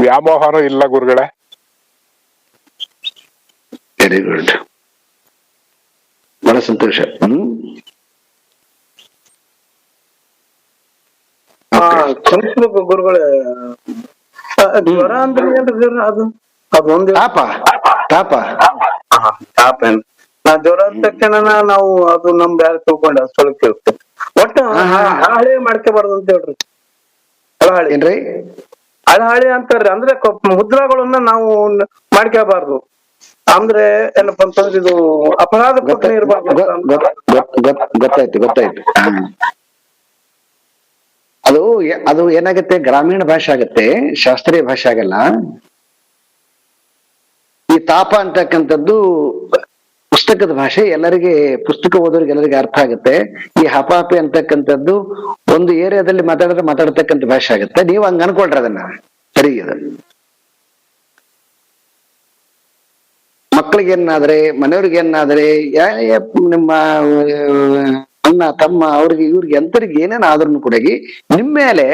ವ್ಯಾಮೋಹನೂ ಇಲ್ಲ ಗುರುಗಳೇ. ವೆರಿ ಗುಡ್, ಬಹಳ ಸಂತೋಷ. ಗುರುಗಳೇ, ಜ್ವರ ಅಂದ್ರೆ ಏನ್ರಿ? ಅದೊಂದು ತಾಪ ತಾಪ ತಾಪ ಏನ್? ಜ್ವರ ಅಂದ ತಕ್ಷಣ ನಾವು ಅದು ನಮ್ ಬ್ಯಾಗ್ ತಿಳ್ಕೊಂಡ ಸ್ವಲ್ಪ ಕೇಳ್ತೇವೆ. ಒಟ್ಟ ಹಳಹಳಿ ಮಾಡ್ಕೋಬಾರ್ದು ಅಂತ ಹೇಳ್ರಿ. ಹಳಹಳಿ ಏನ್ರಿ? ಹಳಹಳಿ ಅಂತಾರ್ರಿ. ಅಂದ್ರೆ ಮುದ್ರಾಗಳನ್ನ ನಾವು ಮಾಡ್ಕೋಬಾರ್ದು. ಅಂದ್ರೆ ಏನಪ್ಪ ಅಂತಂದ್ರೆ ಇದು ಅಪರಾಧ ಪ್ರಶ್ನೆ ಇರ್ಬಾರ್ದು. ಗೊತ್ತಾಯ್ತು. ಅದು ಏನಾಗುತ್ತೆ, ಗ್ರಾಮೀಣ ಭಾಷೆ ಆಗುತ್ತೆ, ಶಾಸ್ತ್ರೀಯ ಭಾಷೆ ಆಗಲ್ಲ. ಈ ತಾಪ ಅಂತಕ್ಕಂಥದ್ದು ಪುಸ್ತಕದ ಭಾಷೆ, ಎಲ್ಲರಿಗೆ ಪುಸ್ತಕ ಓದೋರಿಗೆ ಎಲ್ಲರಿಗೆ ಅರ್ಥ ಆಗುತ್ತೆ. ಈ ಹಪಾಪಿ ಅಂತಕ್ಕಂಥದ್ದು ಒಂದು ಏರಿಯಾದಲ್ಲಿ ಮಾತಾಡ್ತಕ್ಕಂಥ ಭಾಷೆ ಆಗುತ್ತೆ. ನೀವು ಹಂಗ ಅನ್ಕೊಳ್ರಿ ಅದನ್ನ. ಸರಿ, ಅದು ಮಕ್ಕಳಿಗೇನಾದ್ರೆ, ಮನೆಯವ್ರಿಗೇನಾದ್ರೆ, ನಿಮ್ಮ ಅಣ್ಣ ತಮ್ಮ ಅವ್ರಿಗೆ ಇವ್ರಿಗೆ ಎಂತರಿಗೆ ಏನೇನು ಆದ್ರೂ ಕೂಡ ನಿಮ್ಮ ಮೇಲೆ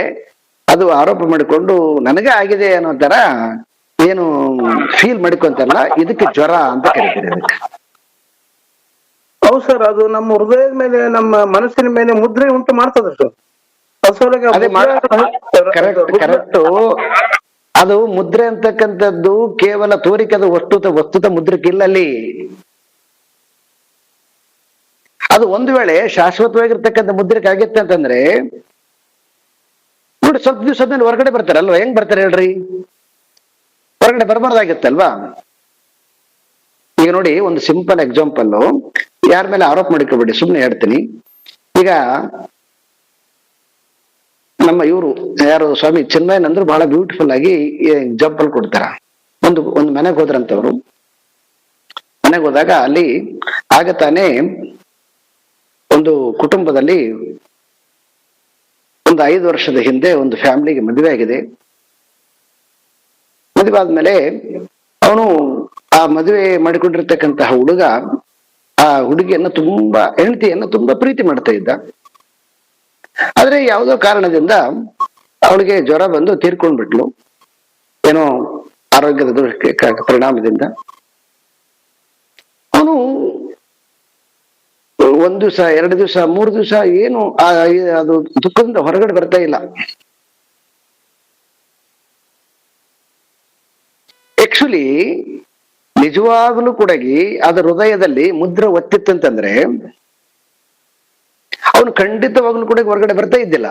ಅದು ಆರೋಪ ಮಾಡಿಕೊಂಡು ನನಗೆ ಆಗಿದೆ ಅನ್ನೋ ತರ ಏನು ಫೀಲ್ ಮಾಡ್ಕೊಂತಾರಲ್ಲ, ಇದಕ್ಕೆ ಜ್ವರ ಅಂತ ಕರೀತಾರೆ. ಅದಕ್ಕೆ ಹೌದು ಸರ್, ಅದು ನಮ್ಮ ಹೃದಯದ ಮೇಲೆ, ನಮ್ಮ ಮನಸ್ಸಿನ ಮೇಲೆ ಮುದ್ರೆ ಉಂಟು ಮಾಡ್ತದ ಸರ್. ಕರೆಕ್ಟ್. ಅದು ಮುದ್ರೆ ಅಂತಕ್ಕಂಥದ್ದು ಕೇವಲ ತೋರಿಕದ ವಸ್ತುತ ಮುದ್ರಕ್ಕೆ ಇಲ್ಲ ಅಲ್ಲಿ. ಅದು ಒಂದು ವೇಳೆ ಶಾಶ್ವತವಾಗಿರ್ತಕ್ಕಂಥ ಮುದ್ರಕ್ಕೆ ಆಗಿತ್ತೆ ಅಂತಂದ್ರೆ ನೋಡಿ, ಸ್ವಲ್ಪ ದಿವಸದಲ್ಲಿ ಹೊರಗಡೆ ಬರ್ತಾರಲ್ವಾ? ಹೆಂಗ್ ಬರ್ತಾರೆ ಹೇಳ್ರಿ? ಹೊರಗಡೆ ಬರಬಾರ್ದಾಗಿತ್ತಲ್ವಾ? ಈಗ ನೋಡಿ, ಒಂದು ಸಿಂಪಲ್ ಎಕ್ಸಾಂಪಲ್. ಯಾರ ಮೇಲೆ ಆರೋಪ ಮಾಡ್ಕೋಬೇಡಿ, ಸುಮ್ನೆ ಹೇಳ್ತೀನಿ. ಈಗ ನಮ್ಮ ಇವರು ಯಾರು ಸ್ವಾಮಿ ಚಿನ್ಮಯನಂದ್ರು ಬಹಳ ಬ್ಯೂಟಿಫುಲ್ ಆಗಿ ಎಕ್ಸಾಂಪಲ್ ಕೊಡ್ತಾರ. ಒಂದು ಮನೆಗೆ ಹೋದ್ರಂತವ್ರು. ಮನೆಗೆ ಹೋದಾಗ ಅಲ್ಲಿ ಆಗ ತಾನೇ ಒಂದು ಕುಟುಂಬದಲ್ಲಿ ಒಂದು 5 ವರ್ಷದ ಹಿಂದೆ ಒಂದು ಫ್ಯಾಮಿಲಿಗೆ ಮದುವೆ ಆಗಿದೆ. ಮದುವೆ ಆದ್ಮೇಲೆ ಅವನು ಆ ಮದುವೆ ಮಾಡಿಕೊಂಡಿರ್ತಕ್ಕಂತಹ ಹುಡುಗ ಆ ಹುಡುಗಿಯನ್ನ ಹೆಂಡತಿಯನ್ನ ತುಂಬಾ ಪ್ರೀತಿ ಮಾಡ್ತಾ ಇದ್ದ. ಆದ್ರೆ ಯಾವುದೋ ಕಾರಣದಿಂದ ಅವಳಿಗೆ ಜ್ವರ ಬಂದು ತೀರ್ಕೊಂಡ್ಬಿಟ್ಲು, ಏನೋ ಆರೋಗ್ಯದ ದೋಷಕ್ಕೆ ಪರಿಣಾಮದಿಂದ. ಅವನು 1 ದಿವಸ 2 ದಿವಸ 3 ದಿವಸ ಏನು ಅದು ದುಃಖದಿಂದ ಹೊರಗಡೆ ಬರ್ತಾ ಇಲ್ಲ. ಆಕ್ಚುಲಿ ನಿಜವಾಗ್ಲೂ ಕೂಡ ಅದ ಹೃದಯದಲ್ಲಿ ಮುದ್ರೆ ಒತ್ತಿತ್ತಂತಂದ್ರೆ ಅವನು ಖಂಡಿತವಾಗ್ಲೂ ಕೂಡ ಹೊರಗಡೆ ಬರ್ತಾ ಇದ್ದಿಲ್ಲ.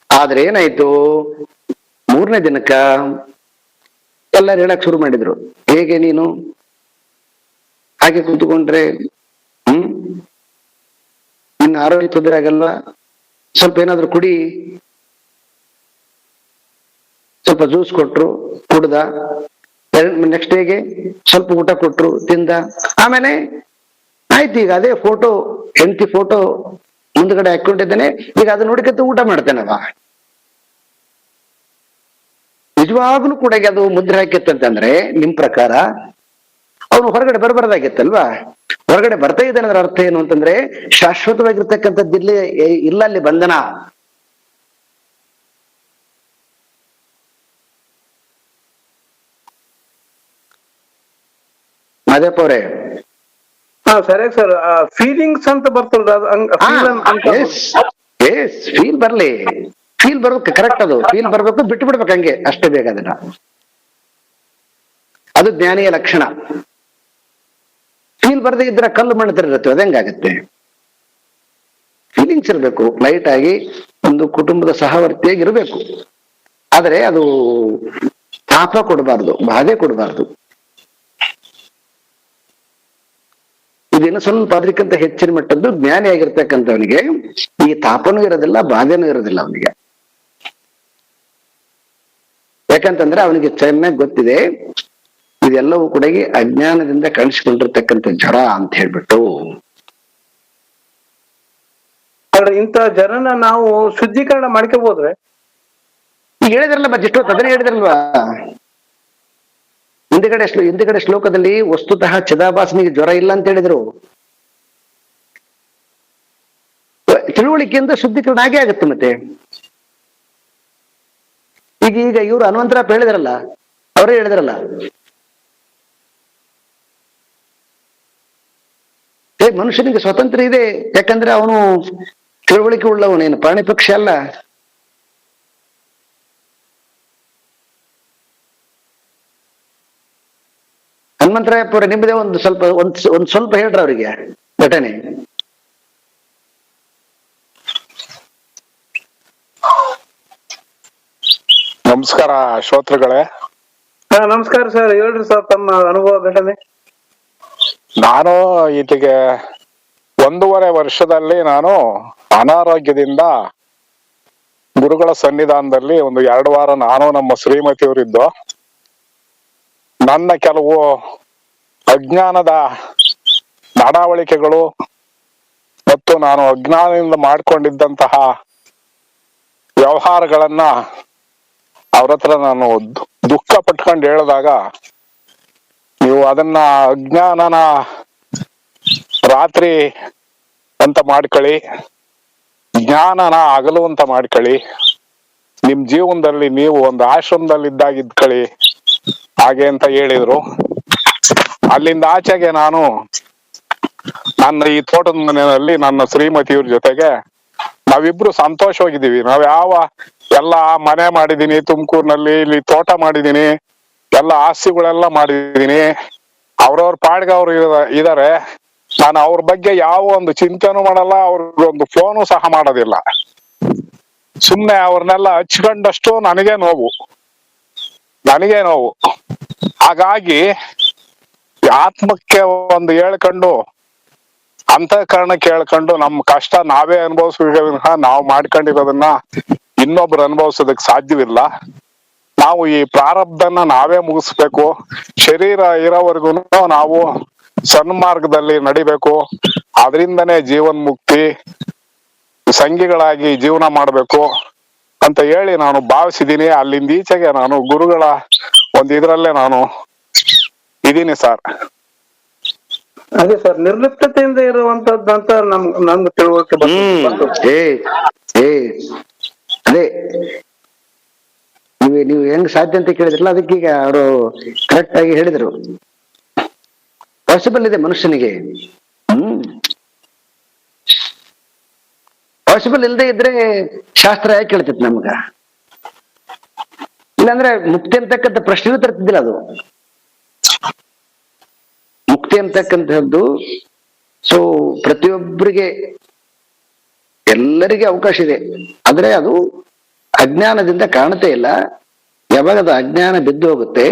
ಆದ್ರೆ ಏನಾಯ್ತು, 3ನೇ ದಿನಕ್ಕ ಎಲ್ಲರೂ ಹೇಳಕ್ ಶುರು ಮಾಡಿದ್ರು, ಹೇಗೆ ನೀನು ಹಾಗೆ ಕೂತ್ಕೊಂಡ್ರೆ ನಿನ್ನ ಆರೋಗ್ಯ ತೊಂದರೆ ಆಗಲ್ವಾ, ಸ್ವಲ್ಪ ಏನಾದ್ರು ಕುಡಿ. ಸ್ವಲ್ಪ ಜ್ಯೂಸ್ ಕೊಟ್ರು, ಕುಡ್ದ. ನೆಕ್ಸ್ಟ್ ಡೇಗೆ ಸ್ವಲ್ಪ ಊಟ ಕೊಟ್ರು, ತಿಂದ. ಆಮೇಲೆ ಆಯ್ತು, ಈಗ ಅದೇ ಫೋಟೋ, ಹೆಂಡತಿ ಫೋಟೋ ಮುಂದ್ಗಡೆ ಹಾಕೊಂಡಿದ್ದೇನೆ, ಈಗ ಅದು ನೋಡಿಕಂತ ಊಟ ಮಾಡ್ತೇನವ. ನಿಜವಾಗ್ಲೂ ಕೂಡ ಅದು ಮುದ್ರೆ ಹಾಕಿತ್ತಂತಂದ್ರೆ ನಿಮ್ ಪ್ರಕಾರ ಅವನು ಹೊರಗಡೆ ಬರಬಾರ್ದಾಗಿತ್ತಲ್ವಾ? ಹೊರಗಡೆ ಬರ್ತಾ ಇದ್ದಾನೆ ಅದರ ಅರ್ಥ ಏನು ಅಂತಂದ್ರೆ ಶಾಶ್ವತವಾಗಿರ್ತಕ್ಕಂಥದ್ದಿಲ್ಲಿ ಇಲ್ಲ, ಅಲ್ಲಿ ಬಂಧನ. ಮಾದೇಪ್ಪ ಅವರೇ, ಸರಿ ಸರ್. ಫೀಲಿಂಗ್ಸ್ ಅಂತ ಬರ್ತಲ್ರ, ಫೀಲ್ ಬರ್ಲಿ, ಫೀಲ್ ಬರ್ಬೇಕು, ಕರೆಕ್ಟ್. ಅದು ಫೀಲ್ ಬರ್ಬೇಕು, ಬಿಟ್ಟು ಬಿಡ್ಬೇಕು ಹಂಗೆ ಅಷ್ಟೇ ಬೇಗ. ಅದನ್ನ ಅದು ಜ್ಞಾನಿಯ ಲಕ್ಷಣ. ಫೀಲ್ ಬರ್ದೇ ಇದ್ರೆ ಕಲ್ಲು ಮಣ್ಣು ತಿರುಗುತ್ತೆ, ಅದಂಗಾಗತ್ತೆ. ಫೀಲಿಂಗ್ಸ್ ಇರ್ಬೇಕು, ಲೈಟ್ ಆಗಿ ಒಂದು ಕುಟುಂಬದ ಸಹವರ್ತಿಯಾಗಿ ಇರಬೇಕು. ಆದ್ರೆ ಅದು ತಾಪ ಕೊಡಬಾರ್ದು, ಬಾಧೆ ಕೊಡಬಾರ್ದು. ಇದೇನು ಸ್ವಲ್ಪ ಅದಕ್ಕಿಂತ ಹೆಚ್ಚಿನ ಮಟ್ಟದ್ದು ಜ್ಞಾನಿ ಆಗಿರ್ತಕ್ಕಂಥವನಿಗೆ ಈ ತಾಪನೂ ಇರೋದಿಲ್ಲ, ಬಾಧೆನೂ ಇರೋದಿಲ್ಲ ಅವನಿಗೆ. ಯಾಕಂತಂದ್ರೆ ಅವನಿಗೆ ಚೆನ್ನಾಗಿ ಗೊತ್ತಿದೆ ಇದೆಲ್ಲವೂ ಕೂಡ ಅಜ್ಞಾನದಿಂದ ಕಾಣಿಸಿಕೊಂಡಿರ್ತಕ್ಕಂಥ ಜ್ವರ ಅಂತ ಹೇಳ್ಬಿಟ್ಟು. ಇಂಥ ಜನನ ನಾವು ಶುದ್ಧೀಕರಣ ಮಾಡ್ಕೋಬೋದ್ರೆ? ಈಗ ಹೇಳಿದ್ರಲ್ಲ, ಮತ್ತೆ ಇಷ್ಟೊತ್ತು ಅದನ್ನೇ ಹೇಳಿದ್ರಲ್ವಾ ಹಿಂದ್ಗಡೆ ಶ್ಲೋಕದಲ್ಲಿ. ವಸ್ತುತಃ ಚಿದಾಭಾಸನಿಗೆ ಜ್ವರ ಇಲ್ಲ ಅಂತ ಹೇಳಿದ್ರು. ತಿಳುವಳಿಕೆಯಿಂದ ಶುದ್ಧೀಕರಣ ಆಗೇ ಆಗುತ್ತೆ. ಮತ್ತೆ ಈಗ ಇವರು ಹನುಮಂತರಾವ್ ಹೇಳಿದ್ರಲ್ಲ, ಅವರೇ ಹೇಳಿದ್ರಲ್ಲ, ಮನುಷ್ಯನಿಗೆ ಸ್ವತಂತ್ರ ಇದೆ, ಯಾಕಂದ್ರೆ ಅವನು ತಿಳುವಳಿಕೆ ಉಳ್ಳವನೇನು, ಪ್ರಾಣಿ ಪಕ್ಷಿ ಅಲ್ಲ. ಹನುಮಂತರಾಯಪ್ಪ ಅವರೇ, ನಿಮ್ಮದೇ ಒಂದು ಸ್ವಲ್ಪ ಹೇಳ್ರ ಅವರಿಗೆ ಘಟನೆ. ನಮಸ್ಕಾರ ಶ್ರೋತೃಗಳೇ. ನಮಸ್ಕಾರ ಸರ್, ಹೇಳ್ರಿ ಸರ್ ತಮ್ಮ ಅನುಭವ ಘಟನೆ. ನಾನು ಈಚೆಗೆ 1.5 ವರ್ಷದಲ್ಲಿ ನಾನು ಅನಾರೋಗ್ಯದಿಂದ ಗುರುಗಳ ಸನ್ನಿಧಾನದಲ್ಲಿ ಒಂದು 2 ವಾರ ನಾನು ನಮ್ಮ ಶ್ರೀಮತಿಯವರಿದ್ದು. ನನ್ನ ಕೆಲವು ಅಜ್ಞಾನದ ನಡವಳಿಕೆಗಳು ಮತ್ತು ನಾನು ಅಜ್ಞಾನದಿಂದ ಮಾಡ್ಕೊಂಡಿದ್ದಂತಹ ವ್ಯವಹಾರಗಳನ್ನ ಅವ್ರ ಹತ್ರ ನಾನು ದುಃಖ ಪಟ್ಕೊಂಡು ಹೇಳಿದಾಗ, ನೀವು ಅದನ್ನ ಅಜ್ಞಾನನ ರಾತ್ರಿ ಅಂತ ಮಾಡ್ಕೊಳ್ಳಿ, ಜ್ಞಾನನ ಹಗಲು ಅಂತ ಮಾಡ್ಕೊಳ್ಳಿ, ನಿಮ್ ಜೀವನದಲ್ಲಿ ನೀವು ಒಂದು ಆಶ್ರಮದಲ್ಲಿ ಇದ್ದಾಗಿದ್ಕೊಳ್ಳಿ ಹಾಗೆ ಅಂತ ಹೇಳಿದ್ರು. ಅಲ್ಲಿಂದ ಆಚೆಗೆ ನಾನು ನನ್ನ ಈ ತೋಟದ ಮನೆಯಲ್ಲಿ ನನ್ನ ಶ್ರೀಮತಿಯವ್ರ ಜೊತೆಗೆ ನಾವಿಬ್ರು ಸಂತೋಷವಾಗಿದ್ದೀವಿ. ಎಲ್ಲ ಮನೆ ಮಾಡಿದೀನಿ ತುಮಕೂರಿನಲ್ಲಿ, ಇಲ್ಲಿ ತೋಟ ಮಾಡಿದೀನಿ, ಎಲ್ಲ ಆಸ್ತಿಗಳೆಲ್ಲ ಮಾಡಿದೀನಿ. ಅವ್ರವ್ರ ಪಾಡ್ಗೆ ಅವ್ರು ಇದಾರೆ. ನಾನು ಅವ್ರ ಬಗ್ಗೆ ಯಾವ ಒಂದು ಚಿಂತೆನೂ ಮಾಡಲ್ಲ, ಅವ್ರಿಗೊಂದು ಫೋನು ಸಹ ಮಾಡೋದಿಲ್ಲ. ಸುಮ್ನೆ ಅವ್ರನ್ನೆಲ್ಲ ಹಚ್ಕೊಂಡಷ್ಟು ನನಗೆ ನೋವು. ಹಾಗಾಗಿ ಆತ್ಮಕ್ಕೆ ಒಂದು ಹೇಳ್ಕೊಂಡು ಅಂತಃಕರಣಕ್ಕೆ ಹೇಳ್ಕೊಂಡು ನಮ್ಮ ಕಷ್ಟ ನಾವೇ ಅನುಭವಿಸ್ಬೇಕು ವಿನಃ ನಾವು ಮಾಡ್ಕೊಂಡಿರೋದನ್ನ ಇನ್ನೊಬ್ರು ಅನುಭವಿಸೋದಕ್ ಸಾಧ್ಯವಿಲ್ಲ. ನಾವು ಈ ಪ್ರಾರಬ್ಧನ ನಾವೇ ಮುಗಿಸ್ಬೇಕು. ಶರೀರ ಇರೋವರೆಗೂ ನಾವು ಸನ್ಮಾರ್ಗದಲ್ಲಿ ನಡಿಬೇಕು. ಅದರಿಂದನೇ ಜೀವನ್ ಮುಕ್ತಿ, ಸಂಘಿಗಳಾಗಿ ಜೀವನ ಮಾಡ್ಬೇಕು ಅಂತ ಹೇಳಿ ನಾನು ಭಾವಿಸಿದೀನಿ. ಅಲ್ಲಿಂದ ಈಚೆಗೆ ನಾನು ಗುರುಗಳ ಒಂದು ಇದ್ರಲ್ಲೇ ನಾನು ಇದೀನಿ ಸರ್. ಅದೇ ಸರ್, ನಿರ್ಲಿಪ್ತತೆಯಿಂದ ಇರುವಂತದ್ದಂತ ನಮ್ಗೆ ತಿಳುವಳಿಕೆ ಅದೇ ನೀವು ಹೆಂಗ್ ಸಾಧ್ಯ ಅಂತ ಕೇಳಿದ್ರಲ್ಲ, ಅದಕ್ಕೀಗ ಅವರು ಕರೆಕ್ಟ್ ಆಗಿ ಹೇಳಿದ್ರು. ಪಾಸಿಬಲ್ ಇದೆ ಮನುಷ್ಯನಿಗೆ. ಪಾಸಿಬಲ್ ಇಲ್ಲದೆ ಇದ್ರೆ ಶಾಸ್ತ್ರ ಯಾಕೆ ಕೇಳ್ತಿತ್ತು ನಮ್ಗ? ಇಲ್ಲಾಂದ್ರೆ ಮುಕ್ತಿ ಅಂತಕ್ಕಂಥ ಪ್ರಶ್ನೆ ತರ್ತಿದ್ದಿಲ್ಲ. ಅದು ಮುಕ್ತಿ ಅಂತಕ್ಕಂಥದ್ದು ಸೊ ಪ್ರತಿಯೊಬ್ಬರಿಗೆ ಎಲ್ಲರಿಗೆ ಅವಕಾಶ ಇದೆ. ಆದ್ರೆ ಅದು ಅಜ್ಞಾನದಿಂದ ಕಾಣುತ್ತೇ ಇಲ್ಲ. ಯಾವಾಗ ಅದು ಅಜ್ಞಾನ ಬಿದ್ದು ಹೋಗುತ್ತೆ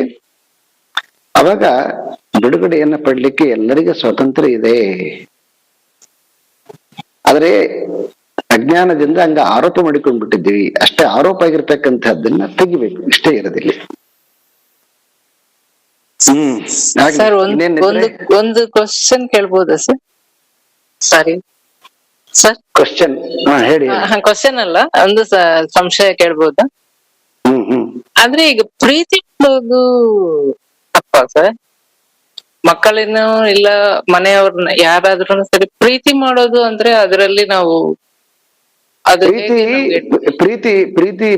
ಅವಾಗ ಬಿಡುಗಡೆಯನ್ನ ಪಡ್ಲಿಕ್ಕೆ ಎಲ್ಲರಿಗೆ ಸ್ವಾತಂತ್ರ್ಯ ಇದೆ. ಆದ್ರೆ ಅಜ್ಞಾನದಿಂದ ಹಂಗ ಆರೋಪ ಮಾಡಿಕೊಂಡ್ಬಿಟ್ಟಿದ್ದೀವಿ ಅಷ್ಟೇ. ಆರೋಪ ಆಗಿರ್ತಕ್ಕಂಥದ್ದನ್ನ ತೆಗಿಬೇಕು, ಇಷ್ಟೇ ಇರೋದಿಲ್ಲ. ಸರ್, ಒಂದು ಕ್ವಶನ್ ಕೇಳ್ಬೋದಾ ಸರ್? ಸಾರಿ ಸರ್, ಕ್ವಶನ್ ಹೇಳಿ. ಕ್ವಶನ್ ಅಲ್ಲ, ಒಂದು ಸಂಶಯ ಕೇಳ್ಬೋದಾ? ಆದ್ರೆ ಈಗ ಪ್ರೀತಿ ಮಾಡೋದು ತಪ್ಪ ಸರ್? ಮಕ್ಕಳನ್ನು ಇಲ್ಲ ಮನೆಯವ್ರನ್ನ ಯಾರಾದ್ರೂ ಸರಿ ಪ್ರೀತಿ ಮಾಡೋದು ಅಂದ್ರೆ ಅದರಲ್ಲಿ ನಾವು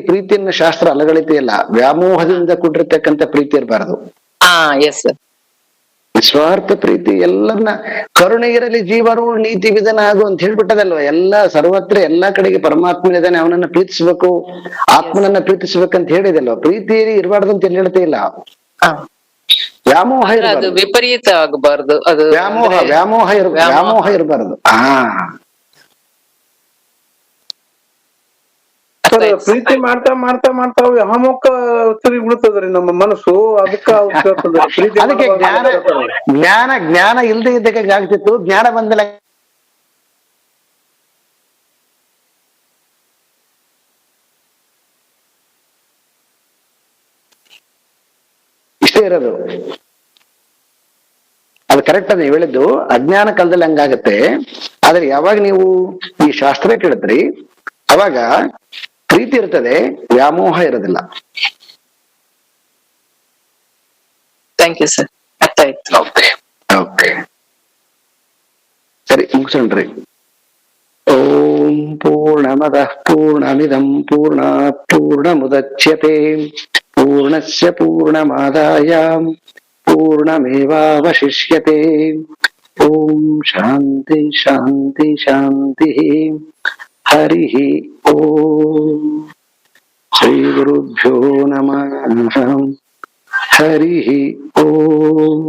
ಪ್ರೀತಿಯನ್ನ ಶಾಸ್ತ್ರ ಅಲಗಳಿದೆಯಲ್ಲ, ವ್ಯಾಮೋಹದಿಂದ ಕೂಡಿರ್ತಕ್ಕಂಥ ಪ್ರೀತಿ ಇರಬಾರದು. Yes sir. ನಿಸ್ವಾರ್ಥ ಪ್ರೀತಿ, ಎಲ್ಲರನ್ನ ಕರುಣೆ ಇರಲಿ ಜೀವರು ನೀತಿ ವಿಧಾನ ಆಗು ಅಂತ ಹೇಳ್ಬಿಟ್ಟದಲ್ವ. ಸರ್ವತ್ರ ಎಲ್ಲಾ ಕಡೆಗೆ ಪರಮಾತ್ಮನಿದ್ದಾನೆ, ಅವನನ್ನ ಪ್ರೀತಿಸ್ಬೇಕು, ಆತ್ಮನನ್ನ ಪ್ರೀತಿಸ್ಬೇಕಂತ ಹೇಳಿದಲ್ವ. ಪ್ರೀತಿಯಲ್ಲಿ ಇರಬಾರ್ದು ಅಂತ ಹೇಳ್ತಾ ಇಲ್ಲ. ವ್ಯಾಮೋಹ ಇರಬಾರ್ದು, ವಿಪರೀತ ಆಗಬಾರ್ದು. ಅದು ವ್ಯಾಮೋಹ ಇರಬಾರ್ದು. ಪ್ರೀತಿ ಮಾಡ್ತಾ ಮಾಡ್ತಾ ಮಾಡ್ತಾ ವ್ಯಾಮೋಹ ತಿರುಗಿ ಬಿಡ್ತದ್ರಿ ನಮ್ಮ ಮನಸ್ಸು. ಅದಕ್ಕೆ ಜ್ಞಾನ ಇಲ್ದೇ ಇದ್ದಕ್ಕೆ ಆಗ್ತಿತ್ತು. ಜ್ಞಾನ ಬಂದಲ್ಲ ಇಷ್ಟೇ ಇರೋದು. ಅದು ಕರೆಕ್ಟ್ ನೀವು ಹೇಳಿದ್ದು. ಅಜ್ಞಾನ ಕಾಲದಲ್ಲಿ ಹಂಗಾಗತ್ತೆ. ಆದ್ರೆ ಯಾವಾಗ ನೀವು ಈ ಶಾಸ್ತ್ರ ಕೇಳಿದ್ರಿ ಅವಾಗ ಪ್ರೀತಿ ಇರ್ತದೆ, ವ್ಯಾಮೋಹ ಇರೋದಿಲ್ಲ. ಥ್ಯಾಂಕ್ ಯು ಸರ್, ಅರ್ಥ ಆಯ್ತು. ಓಕೆ ಸರಿ, ಮುಗಿಸೋಣ್ರಿ. ಓಂ ಪೂರ್ಣಮದಃ ಪೂರ್ಣಮಿದಂ ಪೂರ್ಣಾತ್ ಪೂರ್ಣಮುದಚ್ಯತೆ ಪೂರ್ಣಸ್ಯ ಪೂರ್ಣಮಾದಾಯ ಪೂರ್ಣಮೇವಾವಶಿಷ್ಯತೆ. ಓಂ ಶಾಂತಿ ಶಾಂತಿ ಶಾಂತಿ. ಹರಿ ಓಂ. ಶ್ರೀ ಗುರುಭ್ಯೋ ನಮಃ. ಹರಿ ಓಂ.